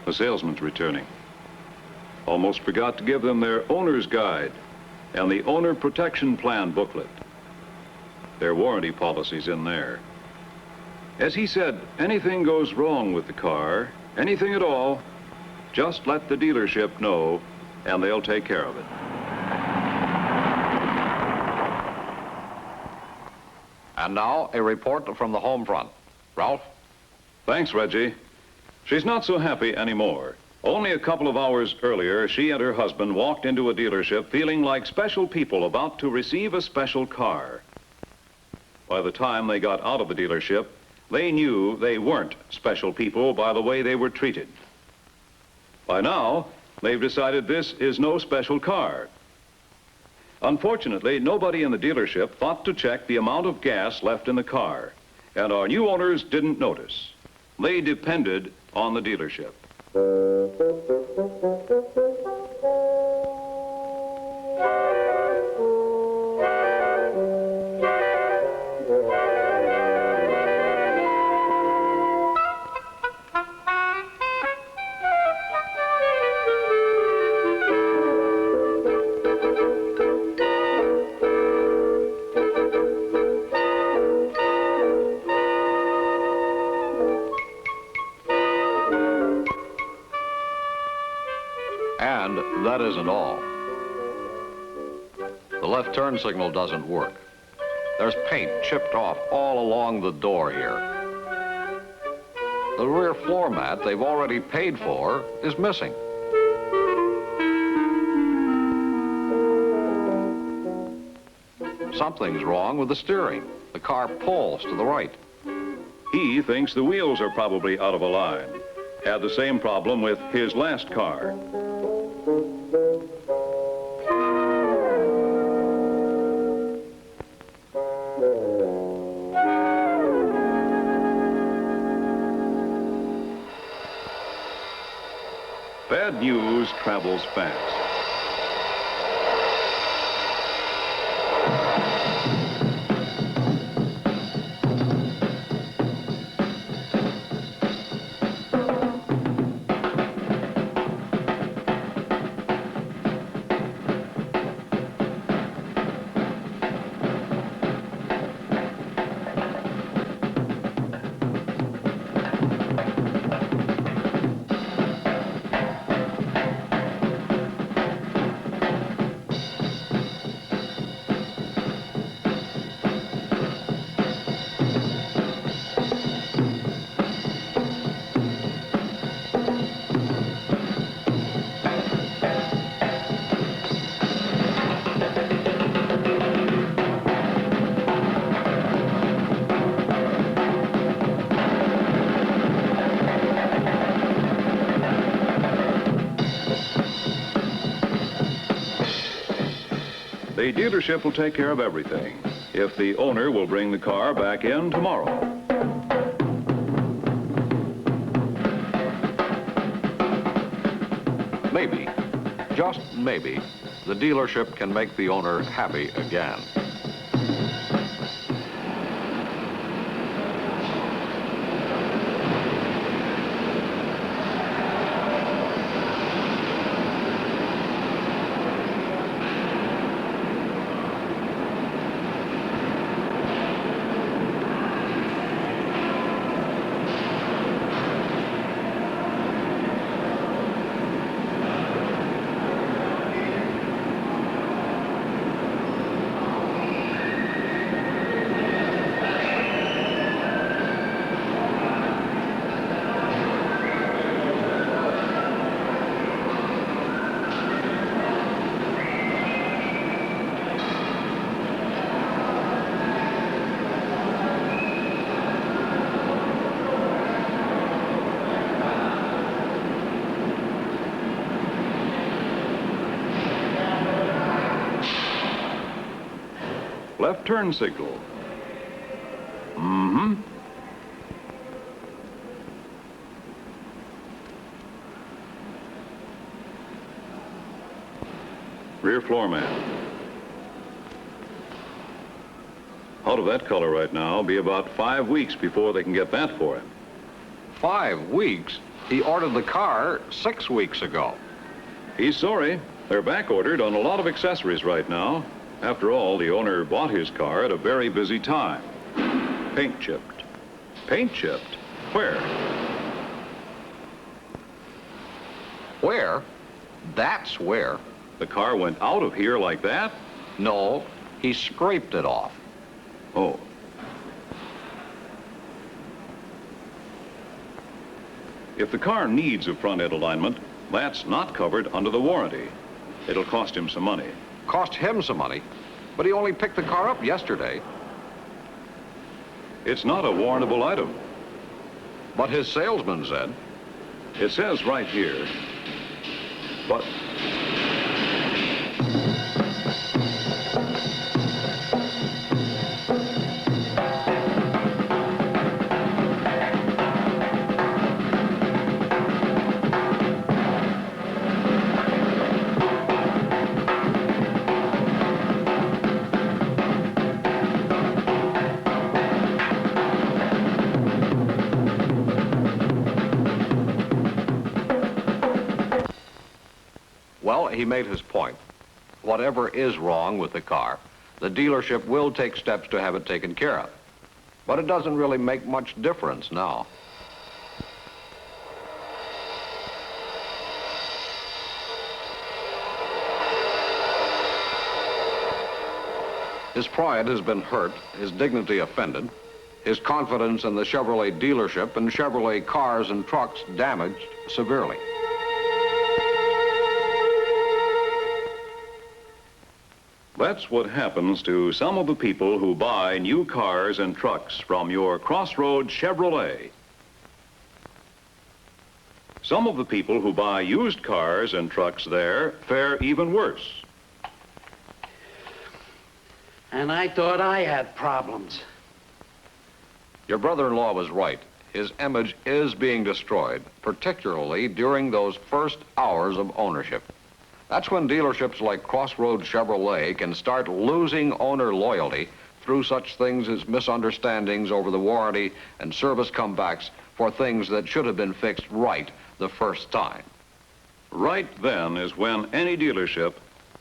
The salesman's returning. Almost forgot to give them their owner's guide and the owner protection plan booklet. Their warranty policy's in there. As he said, anything goes wrong with the car, anything at all, just let the dealership know and they'll take care of it. And now, a report from the home front. Ralph? Thanks, Reggie. She's not so happy anymore. Only a couple of hours earlier, she and her husband walked into a dealership feeling like special people about to receive a special car. By the time they got out of the dealership, they knew they weren't special people by the way they were treated. By now, they've decided this is no special car. Unfortunately, nobody in the dealership thought to check the amount of gas left in the car, and our new owners didn't notice. They depended on the dealership. And that isn't all. The left turn signal doesn't work. There's paint chipped off all along the door here. The rear floor mat they've already paid for is missing. Something's wrong with the steering. The car pulls to the right. He thinks the wheels are probably out of a line. Had the same problem with his last car. Bad news travels fast. The dealership will take care of everything if the owner will bring the car back in tomorrow. Maybe, just maybe, the dealership can make the owner happy again. Left turn signal. Mm-hmm. Rear floor man. Out of that color right now, be about 5 weeks before they can get that for him. 5 weeks? He ordered the car 6 weeks ago. He's sorry. They're back ordered on a lot of accessories right now. After all, the owner bought his car at a very busy time. Paint chipped. Paint chipped? Where? Where? That's where. The car went out of here like that? No, he scraped it off. Oh. If the car needs a front end alignment, that's not covered under the warranty. It'll cost him some money. Cost him some money, but he only picked the car up yesterday. It's not a warrantable item. But his salesman said. It says right here, but... Well, he made his point. Whatever is wrong with the car, the dealership will take steps to have it taken care of. But it doesn't really make much difference now. His pride has been hurt, his dignity offended, his confidence in the Chevrolet dealership and Chevrolet cars and trucks damaged severely. That's what happens to some of the people who buy new cars and trucks from your Crossroads Chevrolet. Some of the people who buy used cars and trucks there fare even worse. And I thought I had problems. Your brother-in-law was right. His image is being destroyed, particularly during those first hours of ownership. That's when dealerships like Crossroads Chevrolet can start losing owner loyalty through such things as misunderstandings over the warranty and service comebacks for things that should have been fixed right the first time. Right then is when any dealership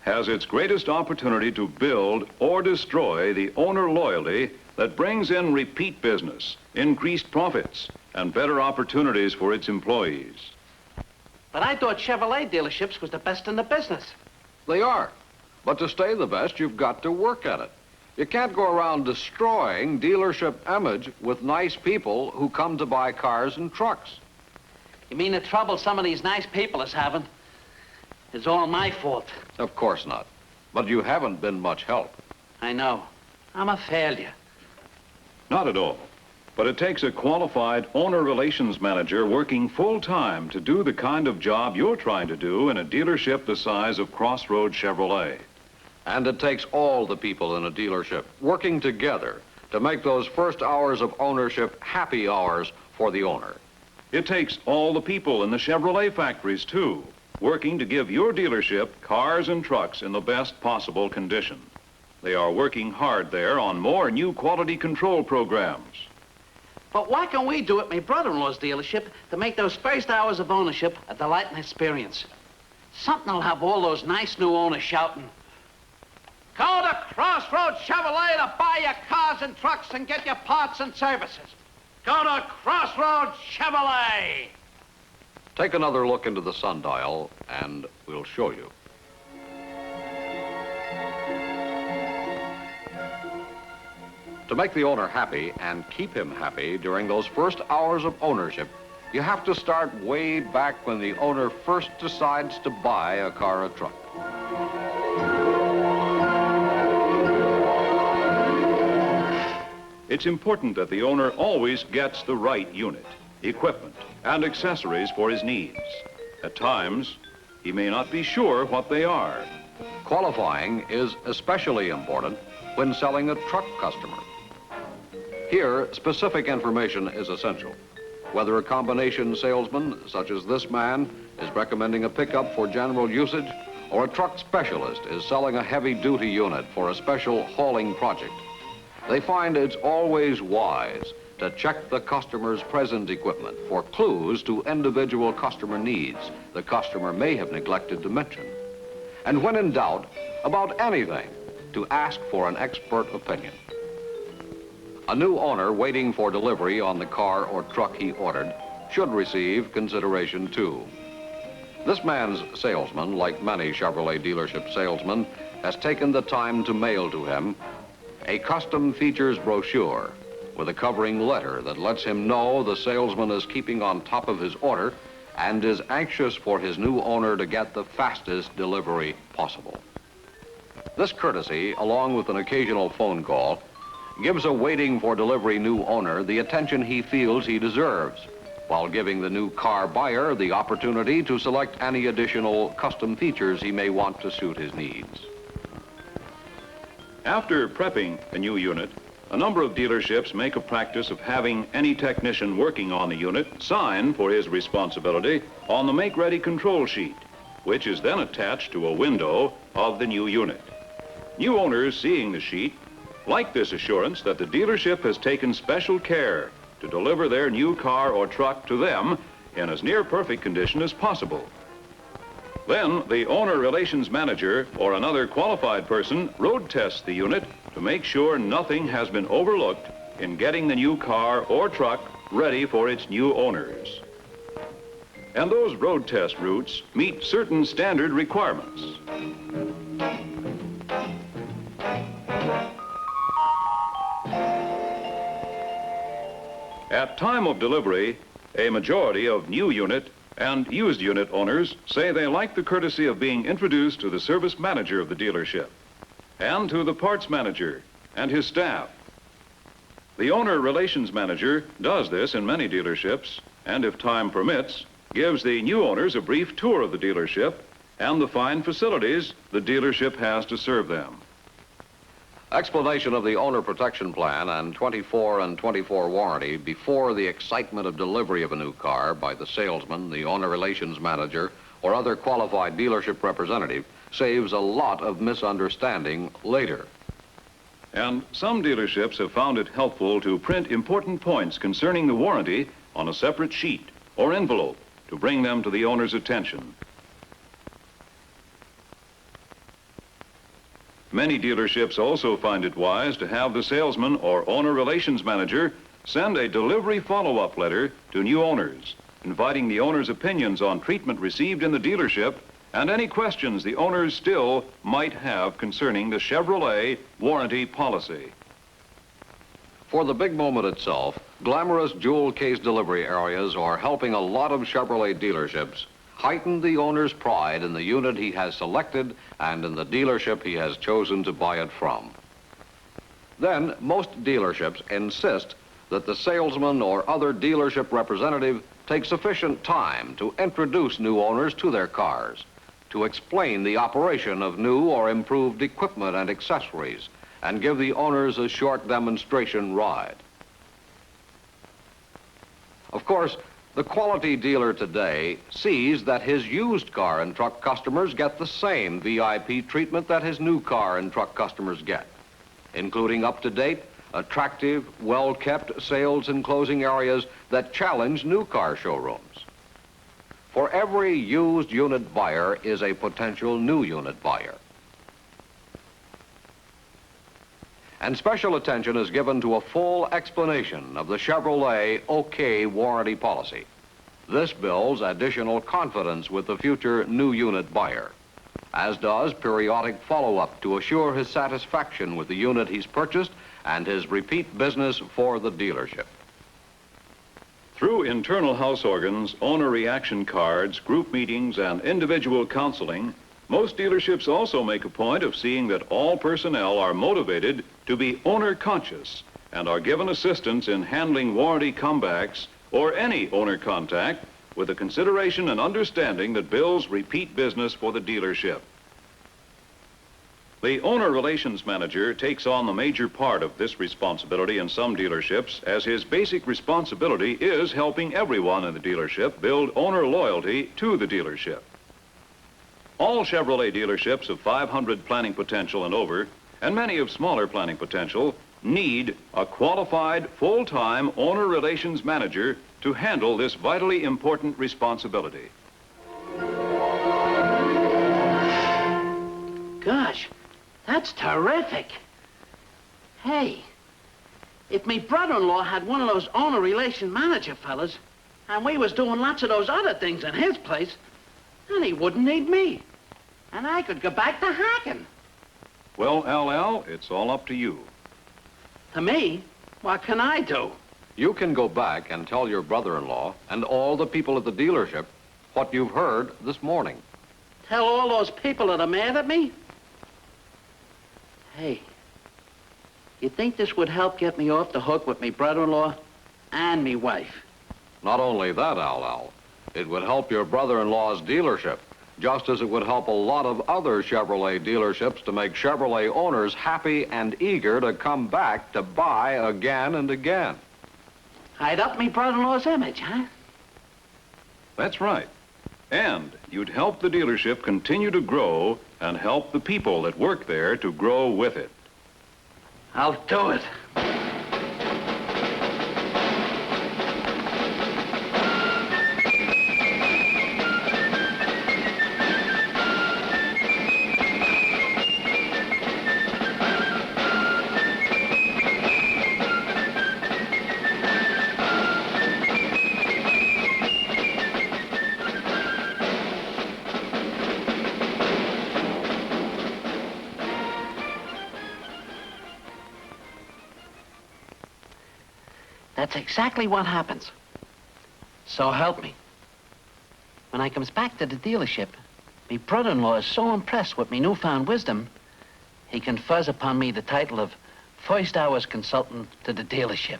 has its greatest opportunity to build or destroy the owner loyalty that brings in repeat business, increased profits, and better opportunities for its employees. But I thought Chevrolet dealerships was the best in the business. They are. But to stay the best, you've got to work at it. You can't go around destroying dealership image with nice people who come to buy cars and trucks. You mean the trouble some of these nice people is having is all my fault? Of course not. But you haven't been much help. I know. I'm a failure. Not at all. But it takes a qualified owner relations manager working full-time to do the kind of job you're trying to do in a dealership the size of Crossroads Chevrolet. And it takes all the people in a dealership working together to make those first hours of ownership happy hours for the owner. It takes all the people in the Chevrolet factories, too, working to give your dealership cars and trucks in the best possible condition. They are working hard there on more new quality control programs. But what can we do at my brother-in-law's dealership to make those first hours of ownership a delightful experience? Something will have all those nice new owners shouting, "Go to Crossroads Chevrolet to buy your cars and trucks and get your parts and services. Go to Crossroads Chevrolet." Take another look into the sundial and we'll show you. To make the owner happy and keep him happy during those first hours of ownership, you have to start way back when the owner first decides to buy a car or truck. It's important that the owner always gets the right unit, equipment, and accessories for his needs. At times, he may not be sure what they are. Qualifying is especially important when selling a truck customer. Here, specific information is essential. Whether a combination salesman, such as this man, is recommending a pickup for general usage, or a truck specialist is selling a heavy-duty unit for a special hauling project, they find it's always wise to check the customer's present equipment for clues to individual customer needs the customer may have neglected to mention. And when in doubt about anything, to ask for an expert opinion. A new owner waiting for delivery on the car or truck he ordered should receive consideration too. This man's salesman, like many Chevrolet dealership salesmen, has taken the time to mail to him a custom features brochure with a covering letter that lets him know the salesman is keeping on top of his order and is anxious for his new owner to get the fastest delivery possible. This courtesy, along with an occasional phone call, gives a waiting for delivery new owner the attention he feels he deserves, while giving the new car buyer the opportunity to select any additional custom features he may want to suit his needs. After prepping a new unit, a number of dealerships make a practice of having any technician working on the unit sign for his responsibility on the make-ready control sheet, which is then attached to a window of the new unit. New owners seeing the sheet like this assurance that the dealership has taken special care to deliver their new car or truck to them in as near perfect condition as possible. Then the owner relations manager or another qualified person road tests the unit to make sure nothing has been overlooked in getting the new car or truck ready for its new owners. And those road test routes meet certain standard requirements. At time of delivery, a majority of new unit and used unit owners say they like the courtesy of being introduced to the service manager of the dealership and to the parts manager and his staff. The owner relations manager does this in many dealerships and, if time permits, gives the new owners a brief tour of the dealership and the fine facilities the dealership has to serve them. Explanation of the owner protection plan and 24 and 24 warranty before the excitement of delivery of a new car by the salesman, the owner relations manager, or other qualified dealership representative saves a lot of misunderstanding later. And some dealerships have found it helpful to print important points concerning the warranty on a separate sheet or envelope to bring them to the owner's attention. Many dealerships also find it wise to have the salesman or owner relations manager send a delivery follow-up letter to new owners, inviting the owner's opinions on treatment received in the dealership and any questions the owners still might have concerning the Chevrolet warranty policy. For the big moment itself, glamorous jewel case delivery areas are helping a lot of Chevrolet dealerships heighten the owner's pride in the unit he has selected and in the dealership he has chosen to buy it from. Then, most dealerships insist that the salesman or other dealership representative take sufficient time to introduce new owners to their cars, to explain the operation of new or improved equipment and accessories, and give the owners a short demonstration ride. Of course, the quality dealer today sees that his used car and truck customers get the same VIP treatment that his new car and truck customers get, including up-to-date, attractive, well-kept sales and closing areas that challenge new car showrooms. For every used unit buyer is a potential new unit buyer. And special attention is given to a full explanation of the Chevrolet OK warranty policy. This builds additional confidence with the future new unit buyer, as does periodic follow-up to assure his satisfaction with the unit he's purchased and his repeat business for the dealership. Through internal house organs, owner reaction cards, group meetings, and individual counseling, most dealerships also make a point of seeing that all personnel are motivated to be owner conscious and are given assistance in handling warranty comebacks or any owner contact with the consideration and understanding that builds repeat business for the dealership. The owner relations manager takes on the major part of this responsibility in some dealerships, as his basic responsibility is helping everyone in the dealership build owner loyalty to the dealership. All Chevrolet dealerships of 500 planning potential and over, and many of smaller planning potential, need a qualified, full-time owner relations manager to handle this vitally important responsibility. Gosh, that's terrific. Hey, if me brother-in-law had one of those owner relation manager fellas, and we was doing lots of those other things in his place, then he wouldn't need me. And I could go back to hacking. Well, LL, it's all up to you. To me, what can I do? You can go back and tell your brother-in-law and all the people at the dealership what you've heard this morning. Tell all those people that are mad at me? Hey, you think this would help get me off the hook with me brother-in-law and me wife? Not only that, Al, it would help your brother-in-law's dealership, just as it would help a lot of other Chevrolet dealerships to make Chevrolet owners happy and eager to come back to buy again and again. I'd up me brother-in-law's image, huh? That's right. And you'd help the dealership continue to grow and help the people that work there to grow with it. I'll do it. That's exactly what happens. So help me. When I comes back to the dealership, me brother-in-law is so impressed with me newfound wisdom, he confers upon me the title of first hours consultant to the dealership.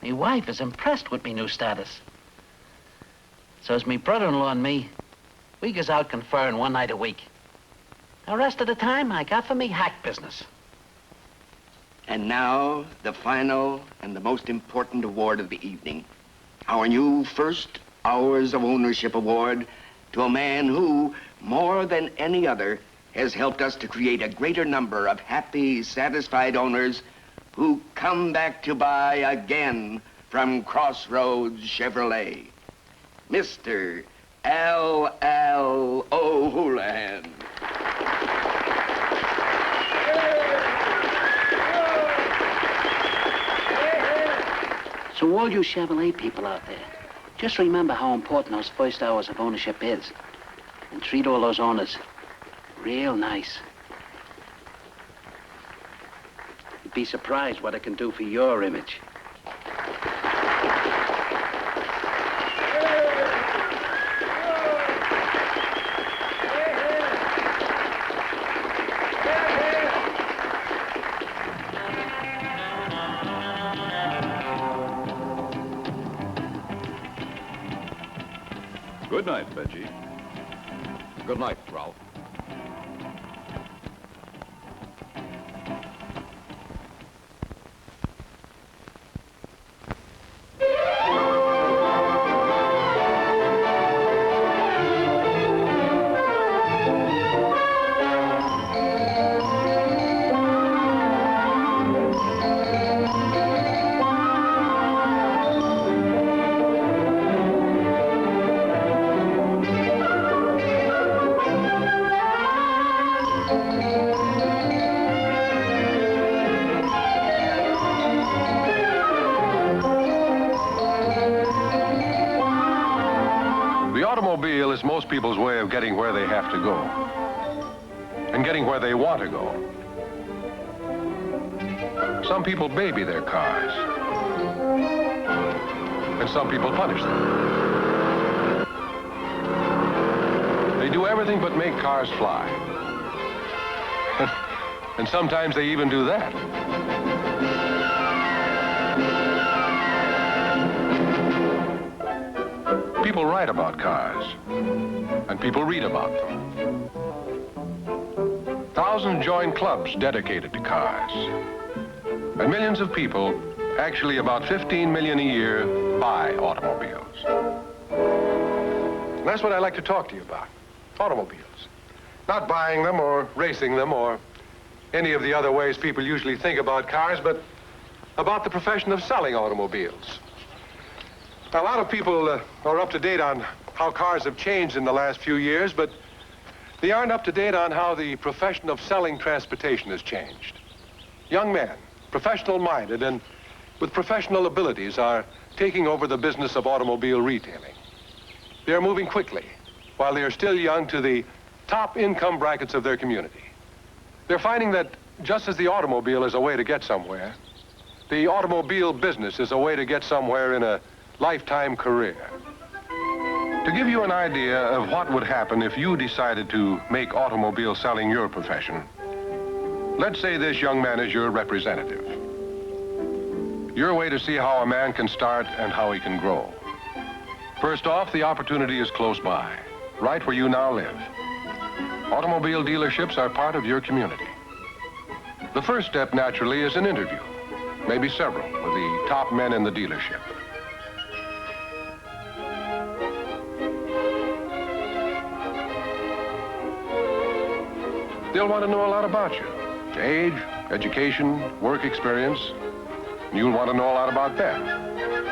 Me wife is impressed with me new status. So as me brother-in-law and me, we goes out conferring one night a week. The rest of the time, I got for me hack business. And now, the final and the most important award of the evening. Our new First Hours of Ownership Award to a man who, more than any other, has helped us to create a greater number of happy, satisfied owners who come back to buy again from Crossroads Chevrolet. Mr. L.L. O'Houlihan. So all you Chevrolet people out there, just remember how important those first hours of ownership is. And treat all those owners real nice. You'd be surprised what it can do for your image. Good night, Benji. Good night, Ralph. The automobile is most people's way of getting where they have to go and getting where they want to go. Some people baby their cars, and some people punish them. They do everything but make cars fly. And sometimes they even do that. People write about cars, and people read about them. Thousands join clubs dedicated to cars. And millions of people, actually about 15 million a year, buy automobiles. And that's what I'd like to talk to you about. Automobiles. Not buying them or racing them or any of the other ways people usually think about cars, but about the profession of selling automobiles. Now, a lot of people are up to date on how cars have changed in the last few years, but they aren't up to date on how the profession of selling transportation has changed. Young men, professional-minded and with professional abilities, are taking over the business of automobile retailing. They are moving quickly, while they are still young, to the top income brackets of their community. They're finding that just as the automobile is a way to get somewhere, the automobile business is a way to get somewhere in a lifetime career. To give you an idea of what would happen if you decided to make automobile selling your profession, let's say this young man is your representative. Your way to see how a man can start and how he can grow. First off, the opportunity is close by, right where you now live. Automobile dealerships are part of your community. The first step, naturally, is an interview, maybe several, with the top men in the dealership. They'll want to know a lot about you. Age, education, work experience. You'll want to know a lot about them.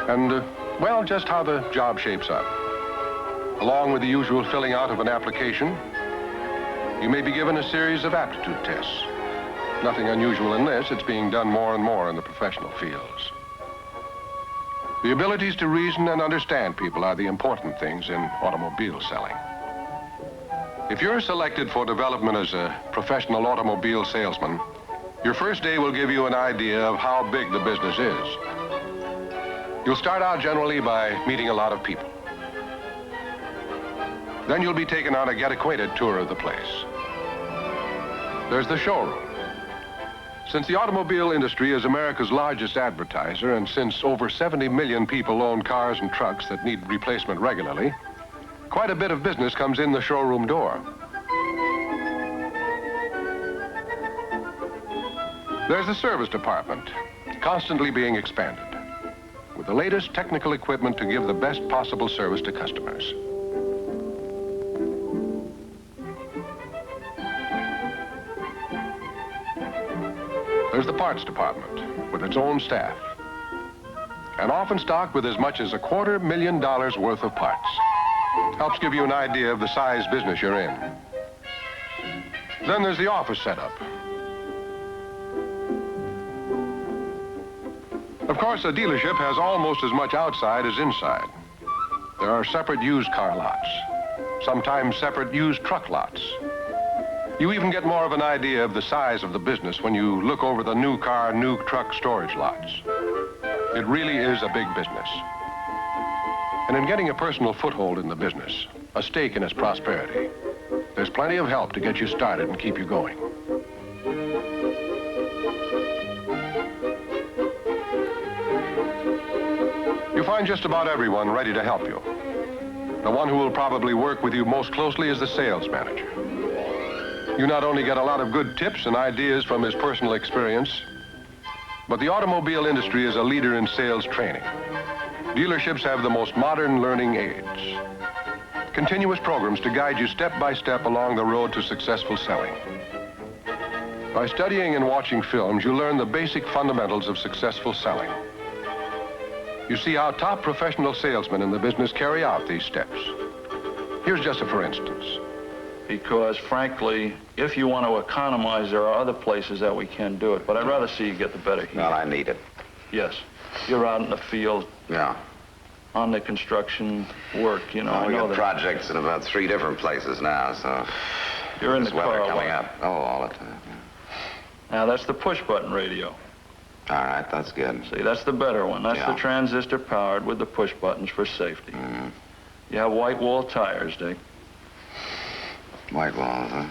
And, well, just how the job shapes up. Along with the usual filling out of an application, you may be given a series of aptitude tests. Nothing unusual in this. It's being done more and more in the professional fields. The abilities to reason and understand people are the important things in automobile selling. If you're selected for development as a professional automobile salesman, your first day will give you an idea of how big the business is. You'll start out generally by meeting a lot of people. Then you'll be taken on a get-acquainted tour of the place. There's the showroom. Since the automobile industry is America's largest advertiser, and since over 70 million people own cars and trucks that need replacement regularly, quite a bit of business comes in the showroom door. There's the service department, constantly being expanded, with the latest technical equipment to give the best possible service to customers. There's the parts department, with its own staff, and often stocked with as much as $250,000 worth of parts. Helps give you an idea of the size business you're in. Then there's the office setup. Of course, a dealership has almost as much outside as inside. There are separate used car lots, sometimes separate used truck lots. You even get more of an idea of the size of the business when you look over the new car, new truck storage lots. It really is a big business. And in getting a personal foothold in the business, a stake in its prosperity, there's plenty of help to get you started and keep you going. You find just about everyone ready to help you. The one who will probably work with you most closely is the sales manager. You not only get a lot of good tips and ideas from his personal experience, but the automobile industry is a leader in sales training. Dealerships have the most modern learning aids. Continuous programs to guide you step by step along the road to successful selling. By studying and watching films, you learn the basic fundamentals of successful selling. You see how top professional salesmen in the business carry out these steps. Here's just a for instance. Because, frankly, if you want to economize, there are other places that we can do it. But I'd rather see you get the better heat. Well, I need it. Yes. You're out in the field. Yeah. On the construction work, you know. We I know got projects in about 3 different places now, so... You're in the weather car. coming up. Oh, all the time. Yeah. Now, that's the push-button radio. All right, that's good. See, that's the better one. That's the transistor powered with the push buttons for safety. Mm. You have white wall tires, Dick. White walls, huh?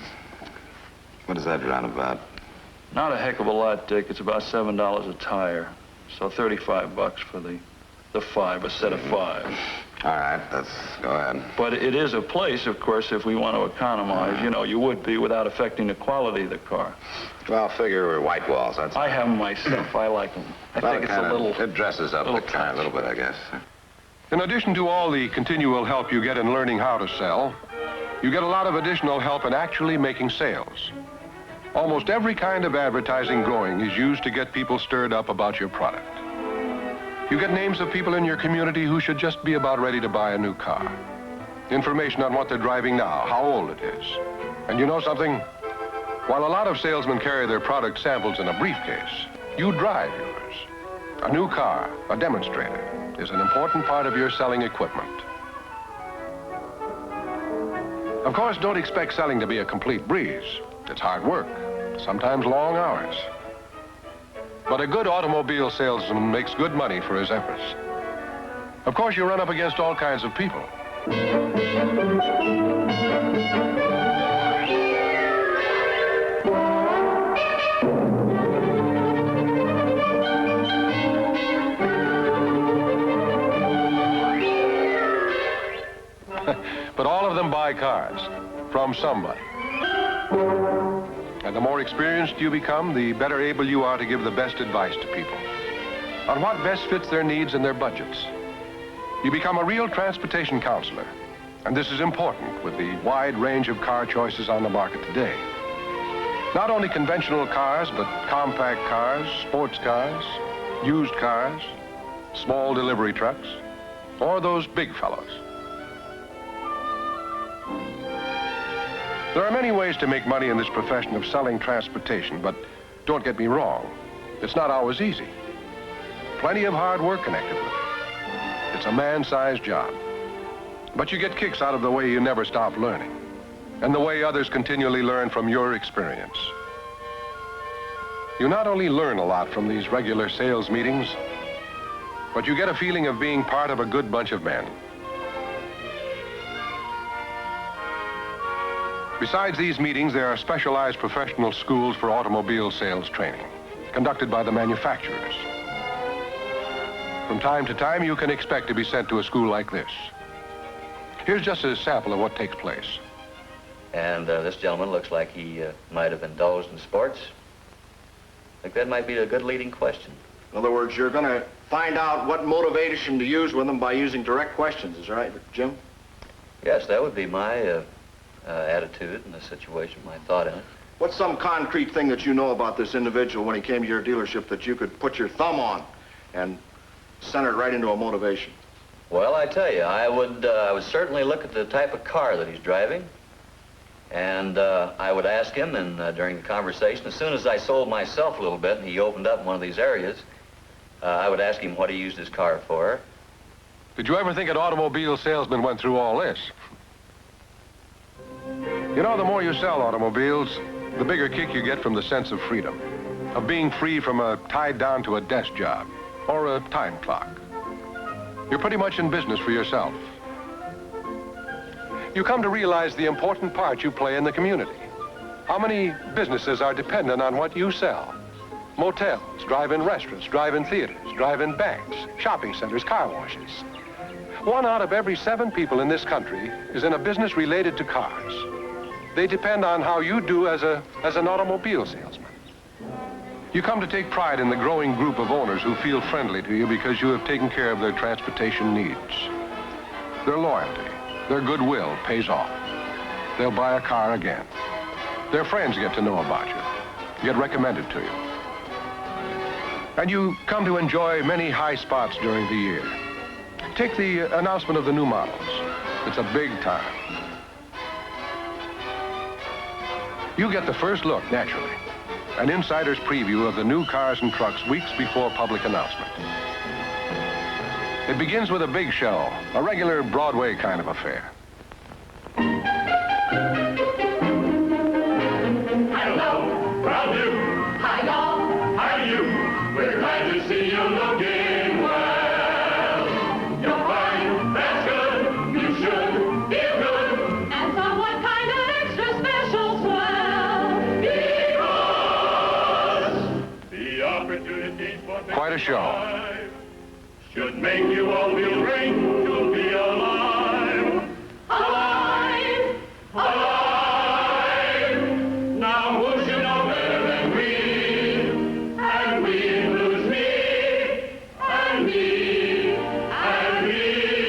What does that run about? Not a heck of a lot, Dick. It's about $7 a tire. So $35 for the 5, a set of 5. All right, let's go ahead. But it is a place, of course, if we want to economize, you know, you would be without affecting the quality of the car. Well, figure white walls, that's... I have them myself. I like them. I think it's a little... It dresses up the car a little bit, I guess. In addition to all the continual help you get in learning how to sell, you get a lot of additional help in actually making sales. Almost every kind of advertising going is used to get people stirred up about your product. You get names of people in your community who should just be about ready to buy a new car. Information on what they're driving now, how old it is. And you know something? While a lot of salesmen carry their product samples in a briefcase, you drive yours. A new car, a demonstrator, is an important part of your selling equipment. Of course, don't expect selling to be a complete breeze. It's hard work, sometimes long hours. But a good automobile salesman makes good money for his efforts. Of course, you run up against all kinds of people. But all of them buy cars from somebody. And the more experienced you become, the better able you are to give the best advice to people on what best fits their needs and their budgets. You become a real transportation counselor, and this is important with the wide range of car choices on the market today. Not only conventional cars, but compact cars, sports cars, used cars, small delivery trucks, or those big fellows. There are many ways to make money in this profession of selling transportation, but don't get me wrong, it's not always easy. Plenty of hard work connected with it. It's a man-sized job. But you get kicks out of the way you never stop learning, and the way others continually learn from your experience. You not only learn a lot from these regular sales meetings, but you get a feeling of being part of a good bunch of men. Besides these meetings, there are specialized professional schools for automobile sales training, conducted by the manufacturers. From time to time, you can expect to be sent to a school like this. Here's just a sample of what takes place. And this gentleman looks like he might have indulged in sports. I think that might be a good leading question. In other words, you're going to find out what motivated him to use with them by using direct questions, is that right, Jim? Yes, that would be my attitude in the situation, my thought in it. What's some concrete thing that you know about this individual when he came to your dealership that you could put your thumb on and center it right into a motivation? Well, I tell you, I would certainly look at the type of car that he's driving, and I would ask him, and during the conversation, as soon as I sold myself a little bit and he opened up in one of these areas, I would ask him what he used his car for. Did you ever think an automobile salesman went through all this? You know, the more you sell automobiles, the bigger kick you get from the sense of freedom, of being free from tied down to a desk job or a time clock. You're pretty much in business for yourself. You come to realize the important part you play in the community. How many businesses are dependent on what you sell? Motels, drive-in restaurants, drive-in theaters, drive-in banks, shopping centers, car washes. 1 out of every 7 people in this country is in a business related to cars. They depend on how you do as an automobile salesman. You come to take pride in the growing group of owners who feel friendly to you because you have taken care of their transportation needs. Their loyalty, their goodwill pays off. They'll buy a car again. Their friends get to know about you, get recommended to you. And you come to enjoy many high spots during the year. Take the announcement of the new models. It's a big time. You get the first look, naturally. An insider's preview of the new cars and trucks weeks before public announcement. It begins with a big show, a regular Broadway kind of affair. Hello, how do? Hi, y'all. How are you? We're glad to see you looking well. You're fine, that's good. You should feel good. And so what kind of extra special swell? Because the opportunities for Quite a show. should make you all feel great to be alive. Alive! Alive! Now who should know better than we? And we includes me, and me, and me.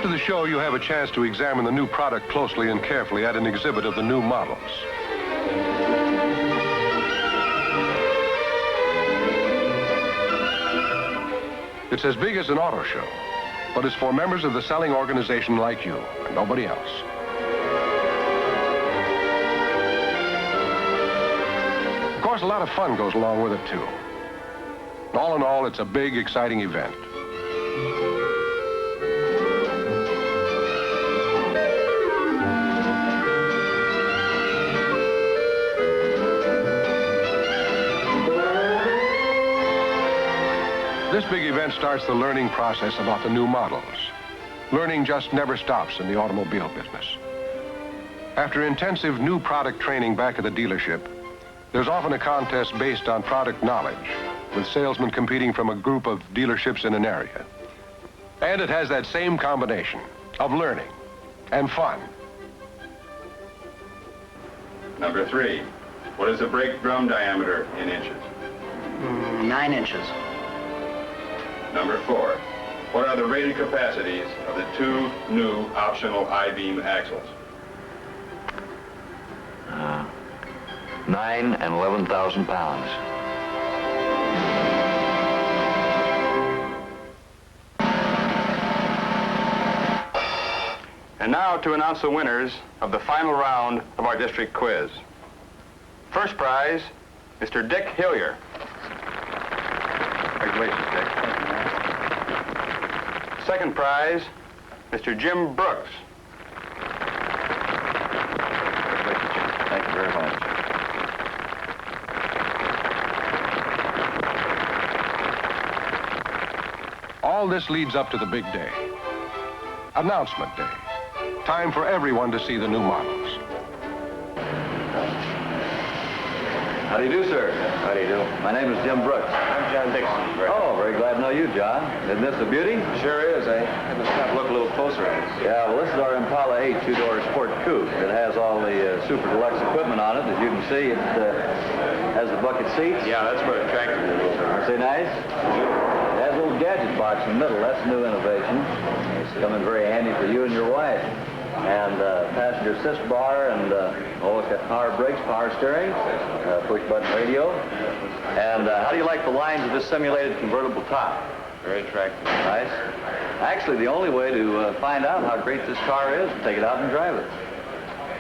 After the show, you have a chance to examine the new product closely and carefully at an exhibit of the new models. It's as big as an auto show, but it's for members of the selling organization like you and nobody else. Of course, a lot of fun goes along with it, too. All in all, it's a big, exciting event. This big event starts the learning process about the new models. Learning just never stops in the automobile business. After intensive new product training back at the dealership, there's often a contest based on product knowledge, with salesmen competing from a group of dealerships in an area. And it has that same combination of learning and fun. Number 3, what is the brake drum diameter in inches? 9 inches. Number 4, what are the rated capacities of the 2 new optional I-beam axles? 9 and 11,000 pounds. And now to announce the winners of the final round of our district quiz. First prize, Mr. Dick Hillier. Congratulations, Dick. Second prize, Mr. Jim Brooks. Congratulations, Jim. Thank you very much. All this leads up to the big day. Announcement day. Time for everyone to see the new models. How do you do, sir? How do you do? My name is Jim Brooks. I'm John Dixon. Oh, very glad to know you, John. Isn't this a beauty? Sure is. I had to stop and look a little closer at it. Yeah, well, this is our Impala 8 two-door sport coupe. It has all the super deluxe equipment on it. As you can see, it has the bucket seats. Yeah, that's what attracted me a little bit. Aren't they nice? It has a little gadget box in the middle. That's a new innovation. It's come in very handy for you and your wife. And passenger assist bar and power brakes, power steering, push-button radio. And how do you like the lines of this simulated convertible top? Very attractive. Nice. Actually, the only way to find out how great this car is is to take it out and drive it.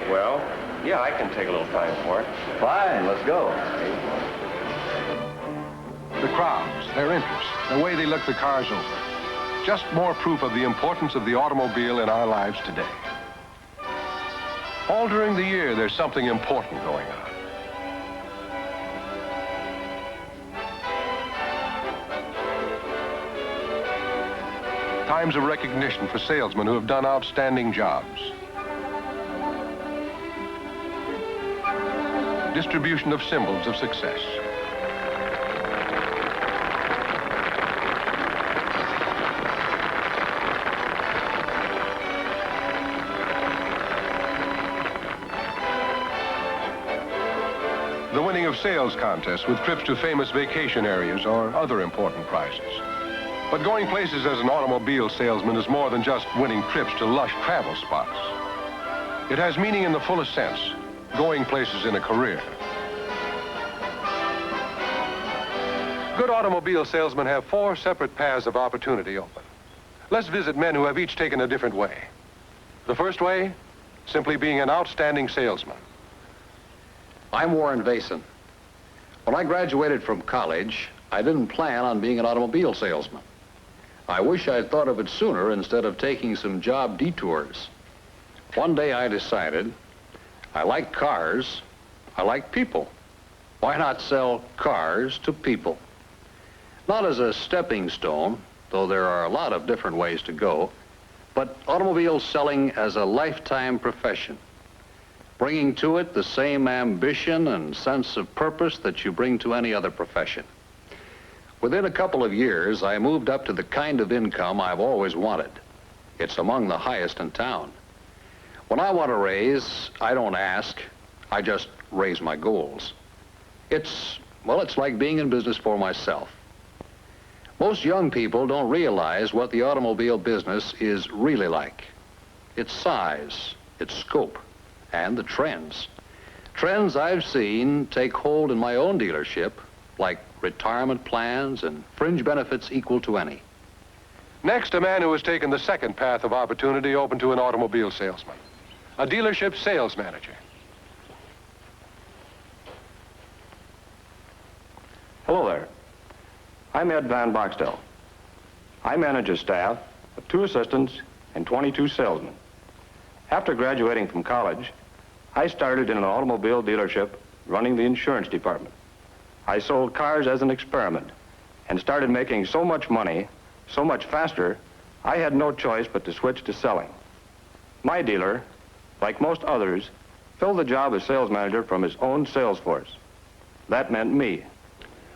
Well, yeah, I can take a little time for it. Fine, let's go. The crowds, their interest, the way they look the cars over. Just more proof of the importance of the automobile in our lives today. All during the year, there's something important going on. Times of recognition for salesmen who have done outstanding jobs. Distribution of symbols of success. The winning of sales contests with trips to famous vacation areas or other important prizes. But going places as an automobile salesman is more than just winning trips to lush travel spots. It has meaning in the fullest sense, going places in a career. Good automobile salesmen have 4 separate paths of opportunity open. Let's visit men who have each taken a different way. The first way, simply being an outstanding salesman. I'm Warren Vason. When I graduated from college, I didn't plan on being an automobile salesman. I wish I'd thought of it sooner instead of taking some job detours. One day I decided, I like cars, I like people. Why not sell cars to people? Not as a stepping stone, though there are a lot of different ways to go, but automobile selling as a lifetime profession. Bringing to it the same ambition and sense of purpose that you bring to any other profession. Within a couple of years, I moved up to the kind of income I've always wanted. It's among the highest in town. When I want to raise, I don't ask, I just raise my goals. It's like being in business for myself. Most young people don't realize what the automobile business is really like. Its size, its scope, and the trends. Trends I've seen take hold in my own dealership, like retirement plans and fringe benefits equal to any. Next, a man who has taken the second path of opportunity open to an automobile salesman, a dealership sales manager. Hello there. I'm Ed Van Boxtel. I manage a staff of 2 assistants and 22 salesmen. After graduating from college, I started in an automobile dealership running the insurance department. I sold cars as an experiment and started making so much money, so much faster, I had no choice but to switch to selling. My dealer, like most others, filled the job as sales manager from his own sales force. That meant me.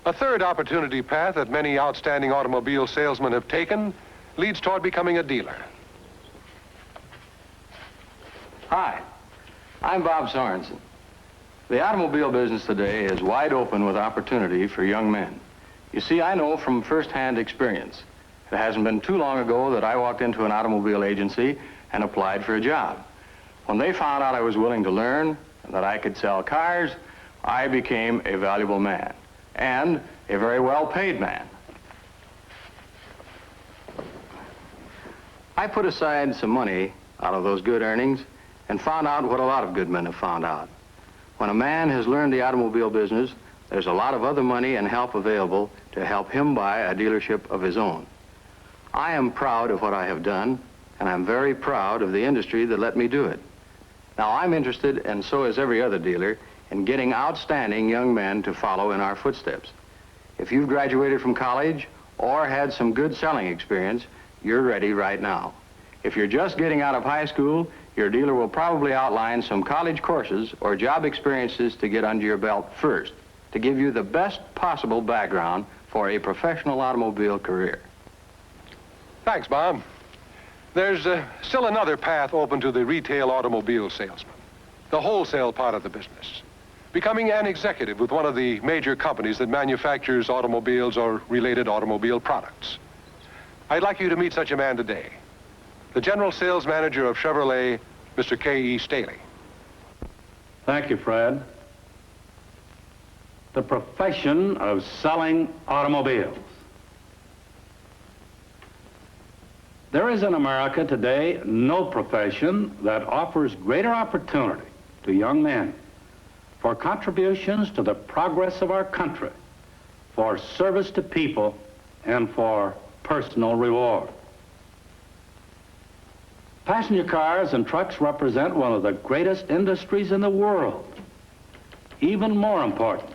A third opportunity path that many outstanding automobile salesmen have taken leads toward becoming a dealer. Hi, I'm Bob Sorensen. The automobile business today is wide open with opportunity for young men. You see, I know from first-hand experience. It hasn't been too long ago that I walked into an automobile agency and applied for a job. When they found out I was willing to learn and that I could sell cars, I became a valuable man. And a very well-paid man. I put aside some money out of those good earnings and found out what a lot of good men have found out. When a man has learned the automobile business, there's a lot of other money and help available to help him buy a dealership of his own. I am proud of what I have done, and I'm very proud of the industry that let me do it. Now, I'm interested, and so is every other dealer, in getting outstanding young men to follow in our footsteps. If you've graduated from college or had some good selling experience, you're ready right now. If you're just getting out of high school, your dealer will probably outline some college courses or job experiences to get under your belt first, to give you the best possible background for a professional automobile career. Thanks, Bob. There's still another path open to the retail automobile salesman, the wholesale part of the business. Becoming an executive with one of the major companies that manufactures automobiles or related automobile products. I'd like you to meet such a man today. The general sales manager of Chevrolet, Mr. K.E. Staley. Thank you, Fred. The profession of selling automobiles. There is in America today no profession that offers greater opportunity to young men for contributions to the progress of our country, for service to people, and for personal reward. Passenger cars and trucks represent one of the greatest industries in the world. Even more important,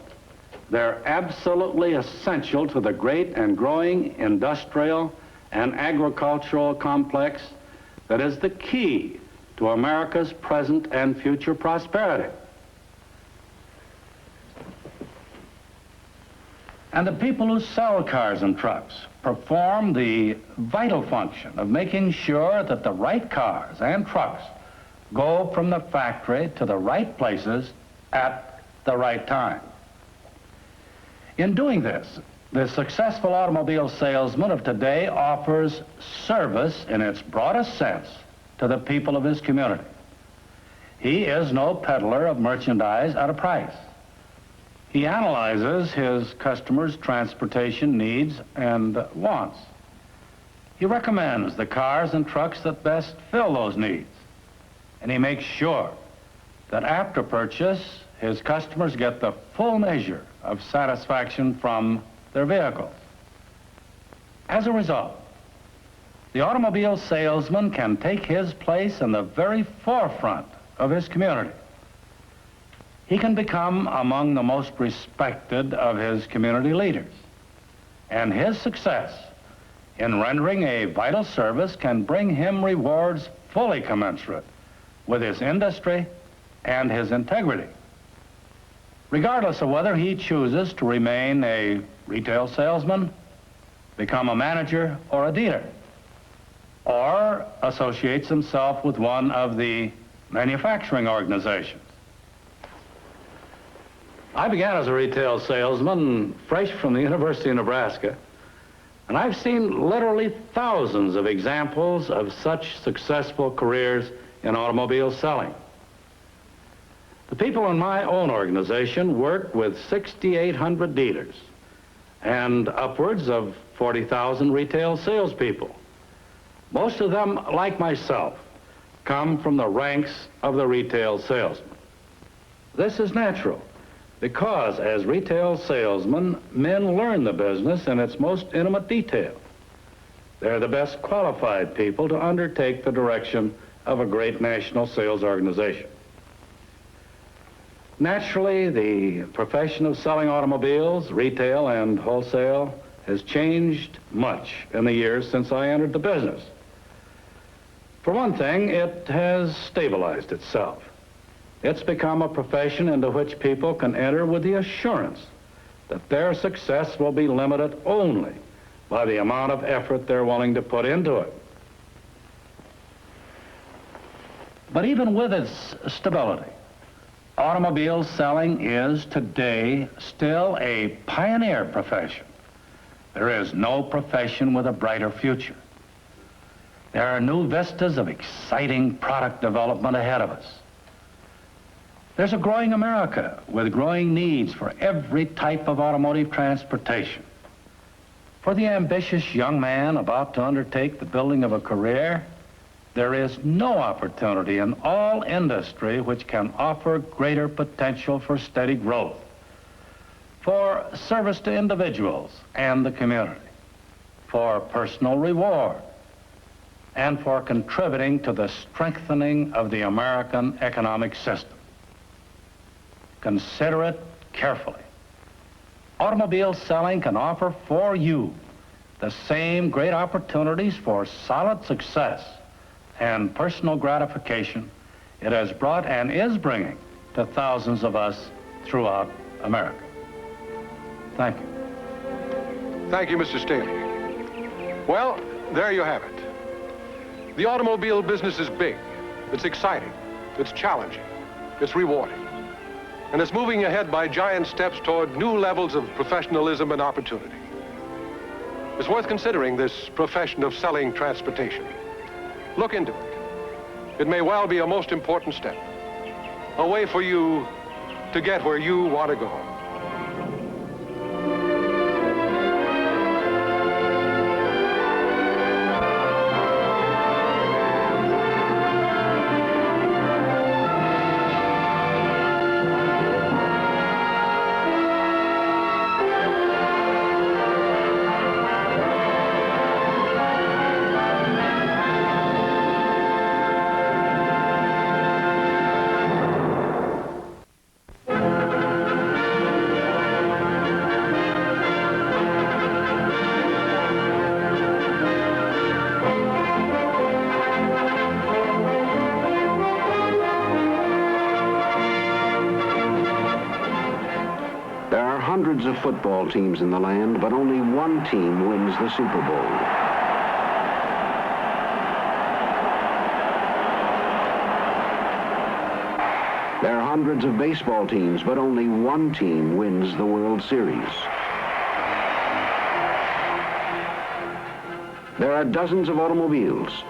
they're absolutely essential to the great and growing industrial and agricultural complex that is the key to America's present and future prosperity. And the people who sell cars and trucks perform the vital function of making sure that the right cars and trucks go from the factory to the right places at the right time. In doing this, the successful automobile salesman of today offers service in its broadest sense to the people of his community. He is no peddler of merchandise at a price. He analyzes his customers' transportation needs and wants. He recommends the cars and trucks that best fill those needs. And he makes sure that after purchase, his customers get the full measure of satisfaction from their vehicles. As a result, the automobile salesman can take his place in the very forefront of his community. He can become among the most respected of his community leaders. And his success in rendering a vital service can bring him rewards fully commensurate with his industry and his integrity, regardless of whether he chooses to remain a retail salesman, become a manager or a dealer, or associates himself with one of the manufacturing organizations. I began as a retail salesman fresh from the University of Nebraska And I've seen literally thousands of examples of such successful careers in automobile selling. The people in my own organization work with 6,800 dealers and upwards of 40,000 retail salespeople. Most of them, like myself, come from the ranks of the retail salesmen. This is natural because as retail salesmen, men learn the business in its most intimate detail. They're the best qualified people to undertake the direction of a great national sales organization. Naturally, the profession of selling automobiles, retail and wholesale, has changed much in the years since I entered the business. For one thing, it has stabilized itself. It's become a profession into which people can enter with the assurance that their success will be limited only by the amount of effort they're willing to put into it. But even with its stability, automobile selling is today still a pioneer profession. There is no profession with a brighter future. There are new vistas of exciting product development ahead of us. There's a growing America with growing needs for every type of automotive transportation. For the ambitious young man about to undertake the building of a career, there is no opportunity in all industry which can offer greater potential for steady growth, for service to individuals and the community, for personal reward, and for contributing to the strengthening of the American economic system. Consider it carefully. Automobile selling can offer for you the same great opportunities for solid success and personal gratification it has brought and is bringing to thousands of us throughout America. Thank you. Thank you, Mr. Staley. Well, there you have it. The automobile business is big, it's exciting, it's challenging, it's rewarding. And it's moving ahead by giant steps toward new levels of professionalism and opportunity. It's worth considering this profession of selling transportation. Look into it. It may well be a most important step, a way for you to get where you want to go. Hundreds of football teams in the land, but only one team wins the Super Bowl. There are hundreds of baseball teams, but only one team wins the World Series. There are dozens of automobiles,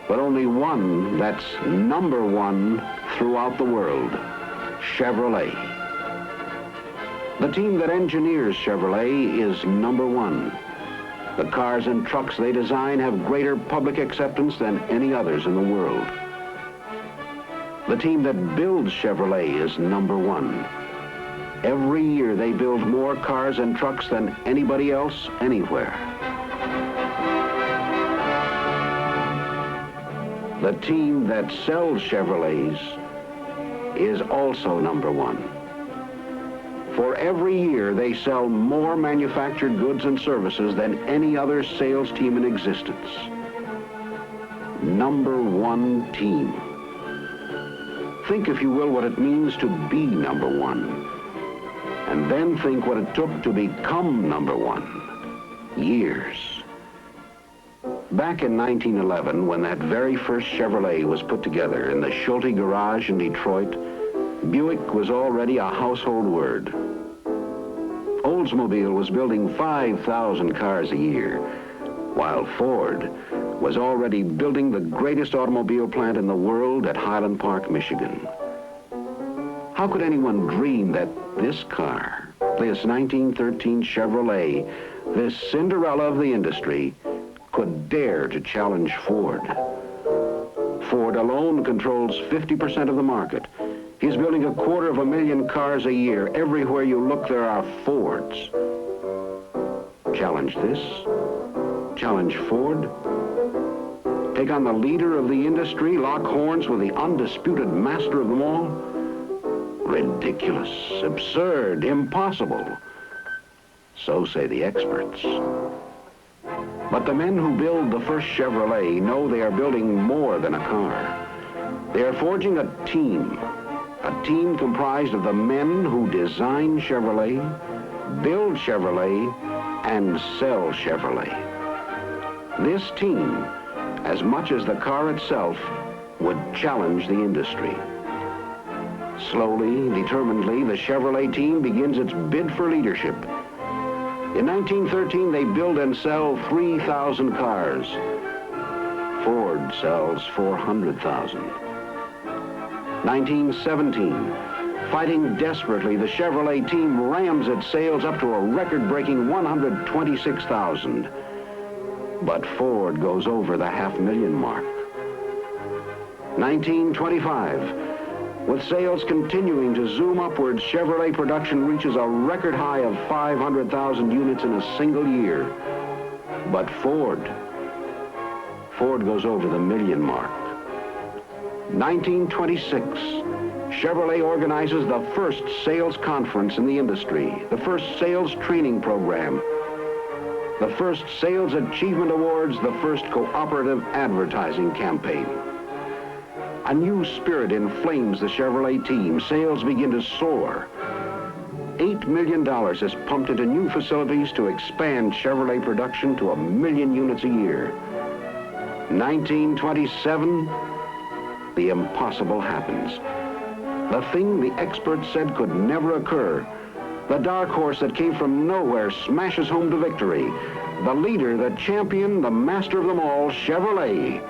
but only one that's number one throughout the world, Chevrolet. The team that engineers Chevrolet is number one. The cars and trucks they design have greater public acceptance than any others in the world. The team that builds Chevrolet is number one. Every year they build more cars and trucks than anybody else anywhere. The team that sells Chevrolets is also number one. For every year, they sell more manufactured goods and services than any other sales team in existence. Number one team. Think, if you will, what it means to be number one. And then think what it took to become number one. Years. Back in 1911, when that very first Chevrolet was put together in the Schulte garage in Detroit, Buick was already a household word. Oldsmobile was building 5,000 cars a year, while Ford was already building the greatest automobile plant in the world at Highland Park, Michigan. How could anyone dream that this car, this 1913 Chevrolet, this Cinderella of the industry, could dare to challenge Ford? Ford alone controls 50% of the market. He's building 250,000 cars a year. Everywhere you look, there are Fords. Challenge this? Challenge Ford? Take on the leader of the industry, lock horns with the undisputed master of them all? Ridiculous, absurd, impossible. So say the experts. But the men who build the first Chevrolet know they are building more than a car. They are forging a team comprised of the men who design Chevrolet, build Chevrolet, and sell Chevrolet. This team, as much as the car itself, would challenge the industry. Slowly, determinedly, the Chevrolet team begins its bid for leadership. In 1913, they build and sell 3,000 cars. Ford sells 400,000. 1917, fighting desperately, the Chevrolet team rams its sales up to a record-breaking 126,000. But Ford goes over the 500,000 mark. 1925, with sales continuing to zoom upwards, Chevrolet production reaches a record high of 500,000 units in a single year. But Ford goes over the 1,000,000 mark. 1926, Chevrolet organizes the first sales conference in the industry, the first sales training program, the first Sales Achievement Awards, the first cooperative advertising campaign. A new spirit inflames the Chevrolet team. Sales begin to soar. $8 million is pumped into new facilities to expand Chevrolet production to 1,000,000 units a year. 1927, the impossible happens. The thing the experts said could never occur. The dark horse that came from nowhere smashes home to victory. The leader, the champion, the master of them all, Chevrolet,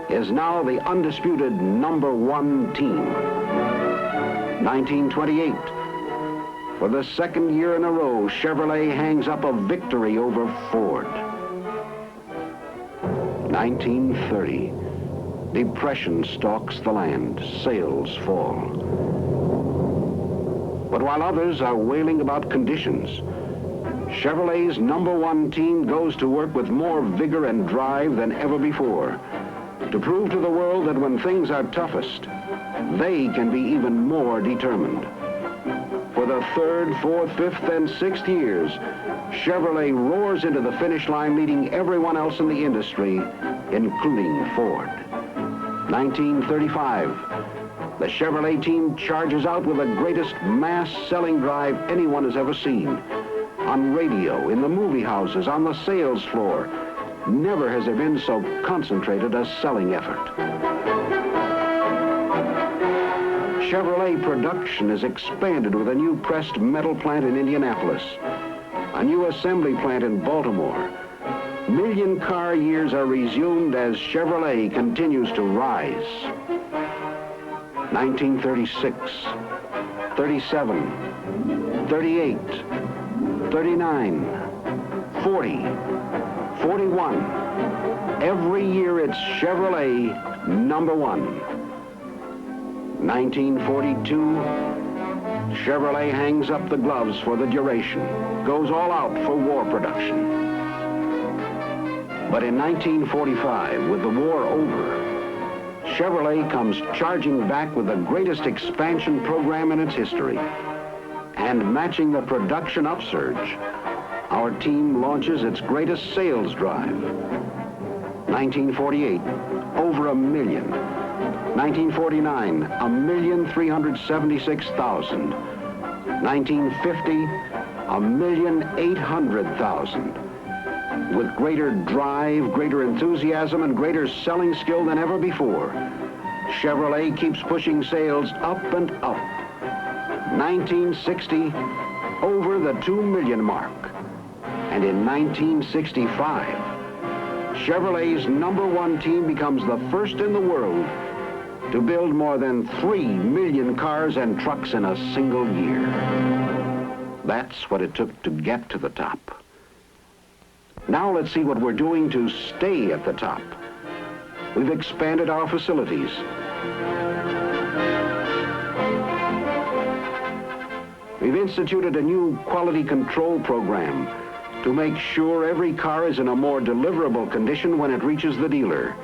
is now the undisputed #1 team. 1928. For the second year in a row, Chevrolet hangs up a victory over Ford. 1930. Depression stalks the land. Sales fall. But while others are wailing about conditions, Chevrolet's #1 team goes to work with more vigor and drive than ever before, to prove to the world that when things are toughest, they can be even more determined. For the 3rd, 4th, 5th, and 6th years, Chevrolet roars into the finish line, leading everyone else in the industry, including Ford. 1935, the Chevrolet team charges out with the greatest mass-selling drive anyone has ever seen. On radio, in the movie houses, on the sales floor, never has there been so concentrated a selling effort. Chevrolet production is expanded with a new pressed metal plant in Indianapolis, a new assembly plant in Baltimore. 1,000,000 car years are resumed as Chevrolet continues to rise. 1936, 37, 38, 39, 40, 41. Every year it's Chevrolet #1. 1942, Chevrolet hangs up the gloves for the duration, goes all out for war production. But in 1945, with the war over, Chevrolet comes charging back with the greatest expansion program in its history. And matching the production upsurge, our team launches its greatest sales drive. 1948, over 1,000,000. 1949, 1,376,000. 1950, 1,800,000. With greater drive, greater enthusiasm, and greater selling skill than ever before, Chevrolet keeps pushing sales up and up. 1960, over the 2 million mark. And in 1965, Chevrolet's #1 team becomes the first in the world to build more than 3 million cars and trucks in a single year. That's what it took to get to the top. Now let's see what we're doing to stay at the top. We've expanded our facilities. We've instituted a new quality control program to make sure every car is in a more deliverable condition when it reaches the dealer.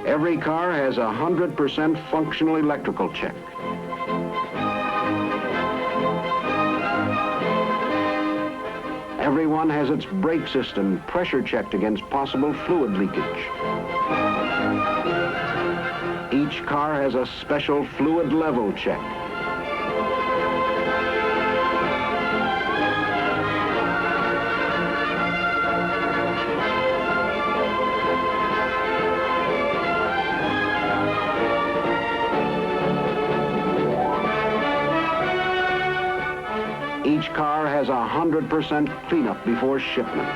Every car has a 100% functional electrical check. Everyone has its brake system pressure checked against possible fluid leakage. Each car has a special fluid level check. Each car has a 100% cleanup before shipment.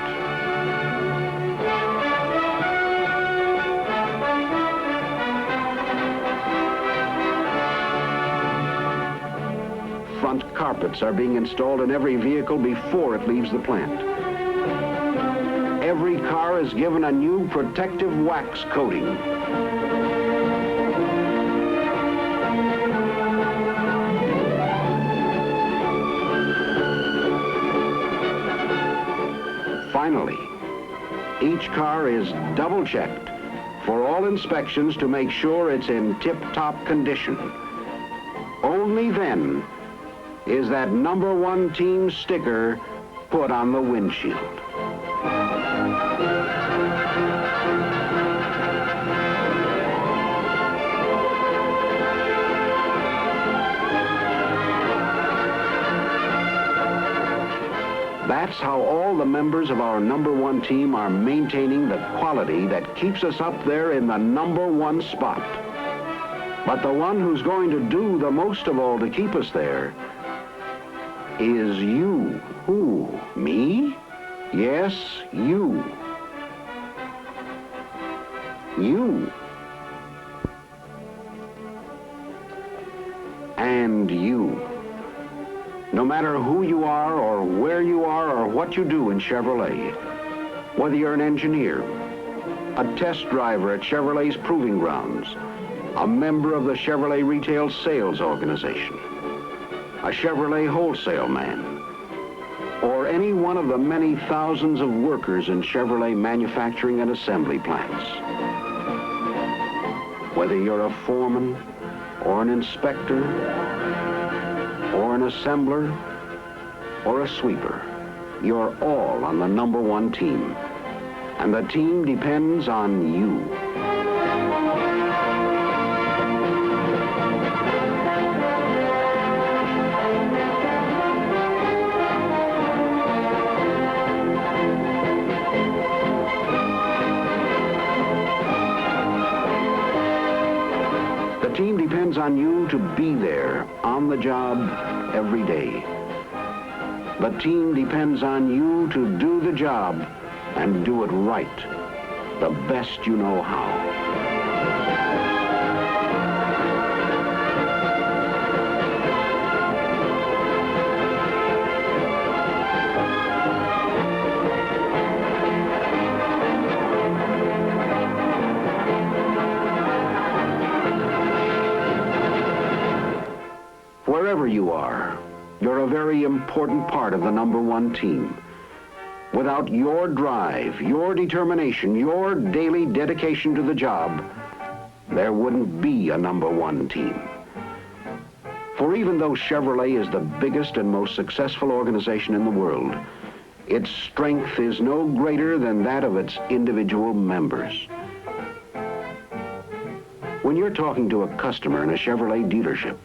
Front carpets are being installed in every vehicle before it leaves the plant. Every car is given a new protective wax coating. Finally, each car is double-checked for all inspections to make sure it's in tip-top condition. Only then is that #1 team sticker put on the windshield. That's how all the members of our #1 team are maintaining the quality that keeps us up there in the #1 spot. But the one who's going to do the most of all to keep us there is you. Who? Me? Yes, you. You. And you. No matter who you are or where you are or what you do in Chevrolet, whether you're an engineer, a test driver at Chevrolet's proving grounds, a member of the Chevrolet Retail Sales Organization, a Chevrolet wholesale man, or any one of the many thousands of workers in Chevrolet manufacturing and assembly plants. Whether you're a foreman or an inspector, or an assembler, or a sweeper, you're all on the #1 team. And the team depends on you. The team depends on you to be there on the job every day. The team depends on you to do the job and do it right, the best you know how. Wherever you are, you're a very important part of the #1 team. Without your drive, your determination, your daily dedication to the job, there wouldn't be a #1 team. For even though Chevrolet is the biggest and most successful organization in the world, its strength is no greater than that of its individual members. When you're talking to a customer in a Chevrolet dealership,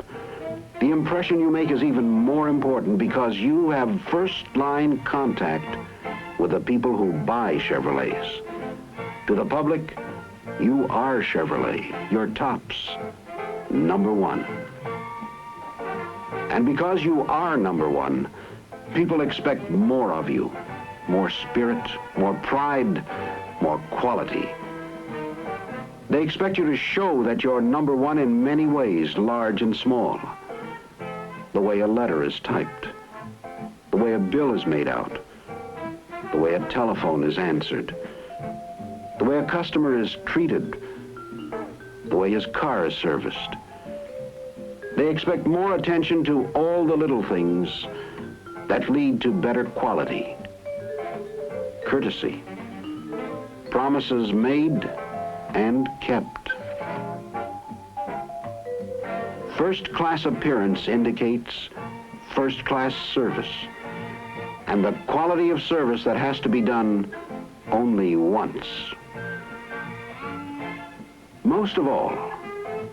the impression you make is even more important because you have first-line contact with the people who buy Chevrolets. To the public, you are Chevrolet, your tops, #1. And because you are #1, People expect more of you. More spirit, more pride, more quality. They expect you to show that you're number one in many ways, large and small. The way a letter is typed, the way a bill is made out, the way a telephone is answered, the way a customer is treated, the way his car is serviced. They expect more attention to all the little things that lead to better quality, courtesy, promises made and kept. First-class appearance indicates first-class service, and the quality of service that has to be done only once. Most of all,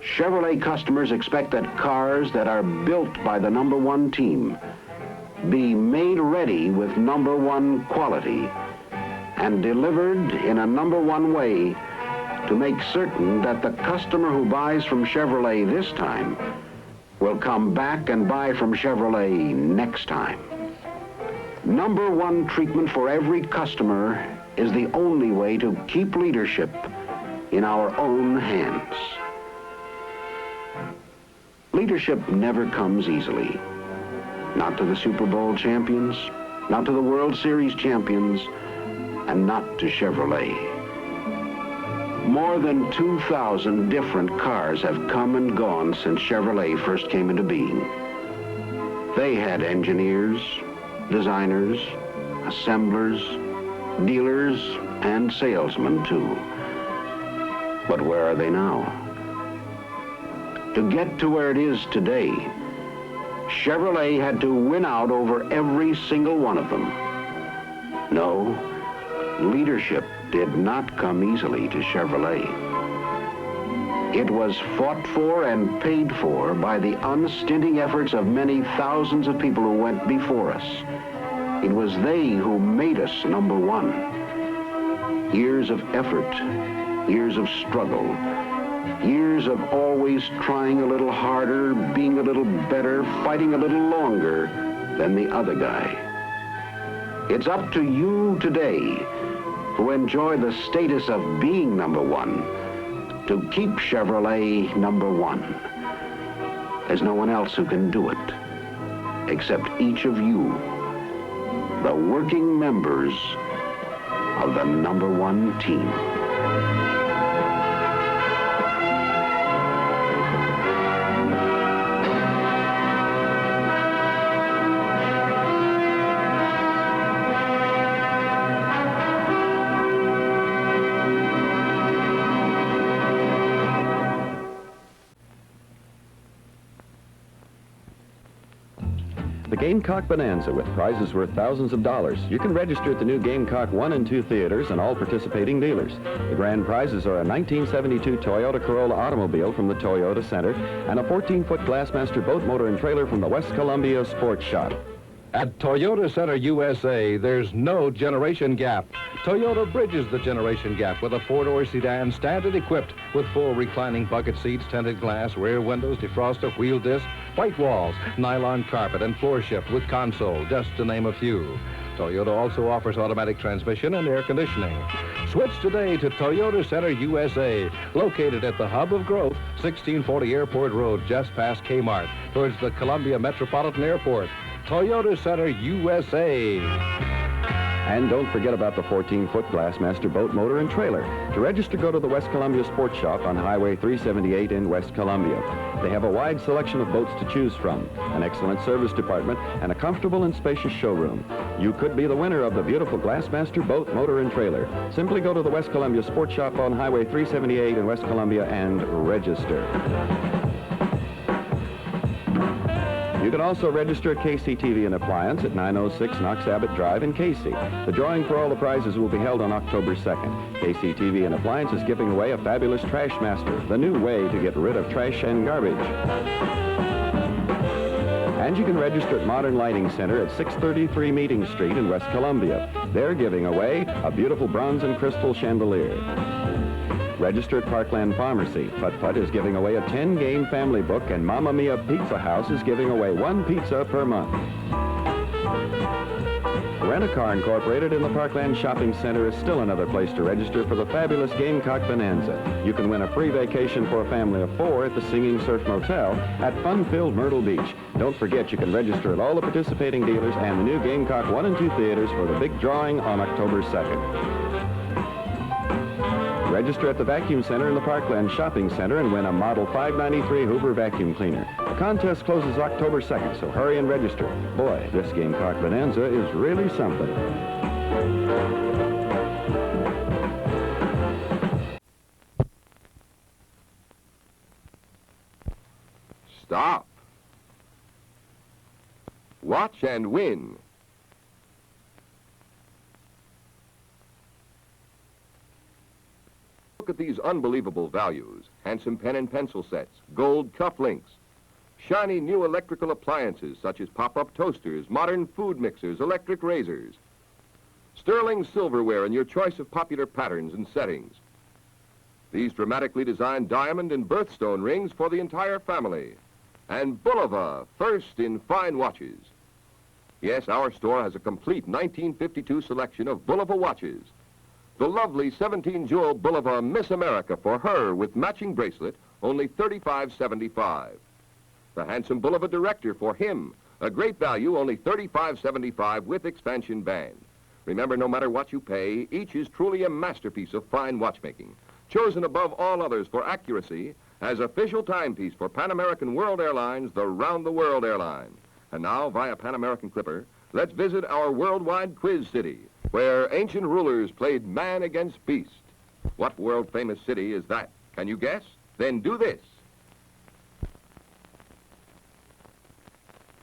Chevrolet customers expect that cars that are built by the number one team be made ready with number one quality and delivered in a number one way to make certain that the customer who buys from Chevrolet this time will come back and buy from Chevrolet next time. Number one treatment for every customer is the only way to keep leadership in our own hands. Leadership never comes easily. Not to the Super Bowl champions, not to the World Series champions, and not to Chevrolet. More than 2,000 different cars have come and gone since Chevrolet first came into being. They had engineers, designers, assemblers, dealers, and salesmen too. But where are they now? To get to where it is today, Chevrolet had to win out over every single one of them. No, leadership did not come easily to Chevrolet. It was fought for and paid for by the unstinting efforts of many thousands of people who went before us. It was they who made us number one. Years of effort, years of struggle, years of always trying a little harder, being a little better, fighting a little longer than the other guy. It's up to you today, who enjoy the status of being number one, to keep Chevrolet number one. There's no one else who can do it, except each of you, the working members of the number one team. The Gamecock Bonanza with prizes worth thousands of dollars. You can register at the new Gamecock 1 and 2 theaters and all participating dealers. The grand prizes are a 1972 Toyota Corolla automobile from the Toyota Center and a 14-foot Glassmaster boat motor and trailer from the West Columbia Sports Shop. At Toyota Center USA, there's no generation gap. Toyota bridges the generation gap with a four-door sedan standard equipped with full reclining bucket seats, tinted glass, rear windows, defroster, wheel disc, white walls, nylon carpet, and floor shift with console, just to name a few. Toyota also offers automatic transmission and air conditioning. Switch today to Toyota Center USA, located at the hub of growth, 1640 Airport Road, just past Kmart, towards the Columbia Metropolitan Airport. Toyota Center USA. And don't forget about the 14-foot Glassmaster boat motor and trailer. To register, go to the West Columbia Sports Shop on Highway 378 in West Columbia. They have a wide selection of boats to choose from, an excellent service department, and a comfortable and spacious showroom. You could be the winner of the beautiful Glassmaster boat, motor, and trailer. Simply go to the West Columbia Sports Shop on Highway 378 in West Columbia and register. You can also register at KCTV and Appliance at 906 Knox Abbott Drive in Casey. The drawing for all the prizes will be held on October 2nd. KCTV and Appliance is giving away a fabulous Trash Master, the new way to get rid of trash and garbage. And you can register at Modern Lighting Center at 633 Meeting Street in West Columbia. They're giving away a beautiful bronze and crystal chandelier. Register at Parkland Pharmacy. Putt Putt is giving away a 10-game family book, and Mamma Mia Pizza House is giving away 1 pizza per month. Rent-A-Car Incorporated in the Parkland Shopping Center is still another place to register for the fabulous Gamecock Bonanza. You can win a free vacation for a family of 4 at the Singing Surf Motel at fun-filled Myrtle Beach. Don't forget you can register at all the participating dealers and the new Gamecock 1 and 2 theaters for the big drawing on October 2nd. Register at the Vacuum Center in the Parkland Shopping Center and win a Model 593 Hoover vacuum cleaner. The contest closes October 2nd, so hurry and register. Boy, this Gamecock Bonanza is really something. Stop. Watch and win. Look at these unbelievable values. Handsome pen and pencil sets, gold cufflinks, shiny new electrical appliances such as pop-up toasters, modern food mixers, electric razors, sterling silverware in your choice of popular patterns and settings. These dramatically designed diamond and birthstone rings for the entire family. And Bulova, first in fine watches. Yes, our store has a complete 1952 selection of Bulova watches. The lovely 17-jewel Bulova Miss America for her with matching bracelet, only $35.75. The handsome Bulova Director for him, a great value, only $35.75 with expansion band. Remember, no matter what you pay, each is truly a masterpiece of fine watchmaking, chosen above all others for accuracy as official timepiece for Pan American World Airlines, the round-the-world airline. And now, via Pan American Clipper, let's visit our worldwide quiz city, where ancient rulers played man against beast. What world-famous city is that? Can you guess? Then do this.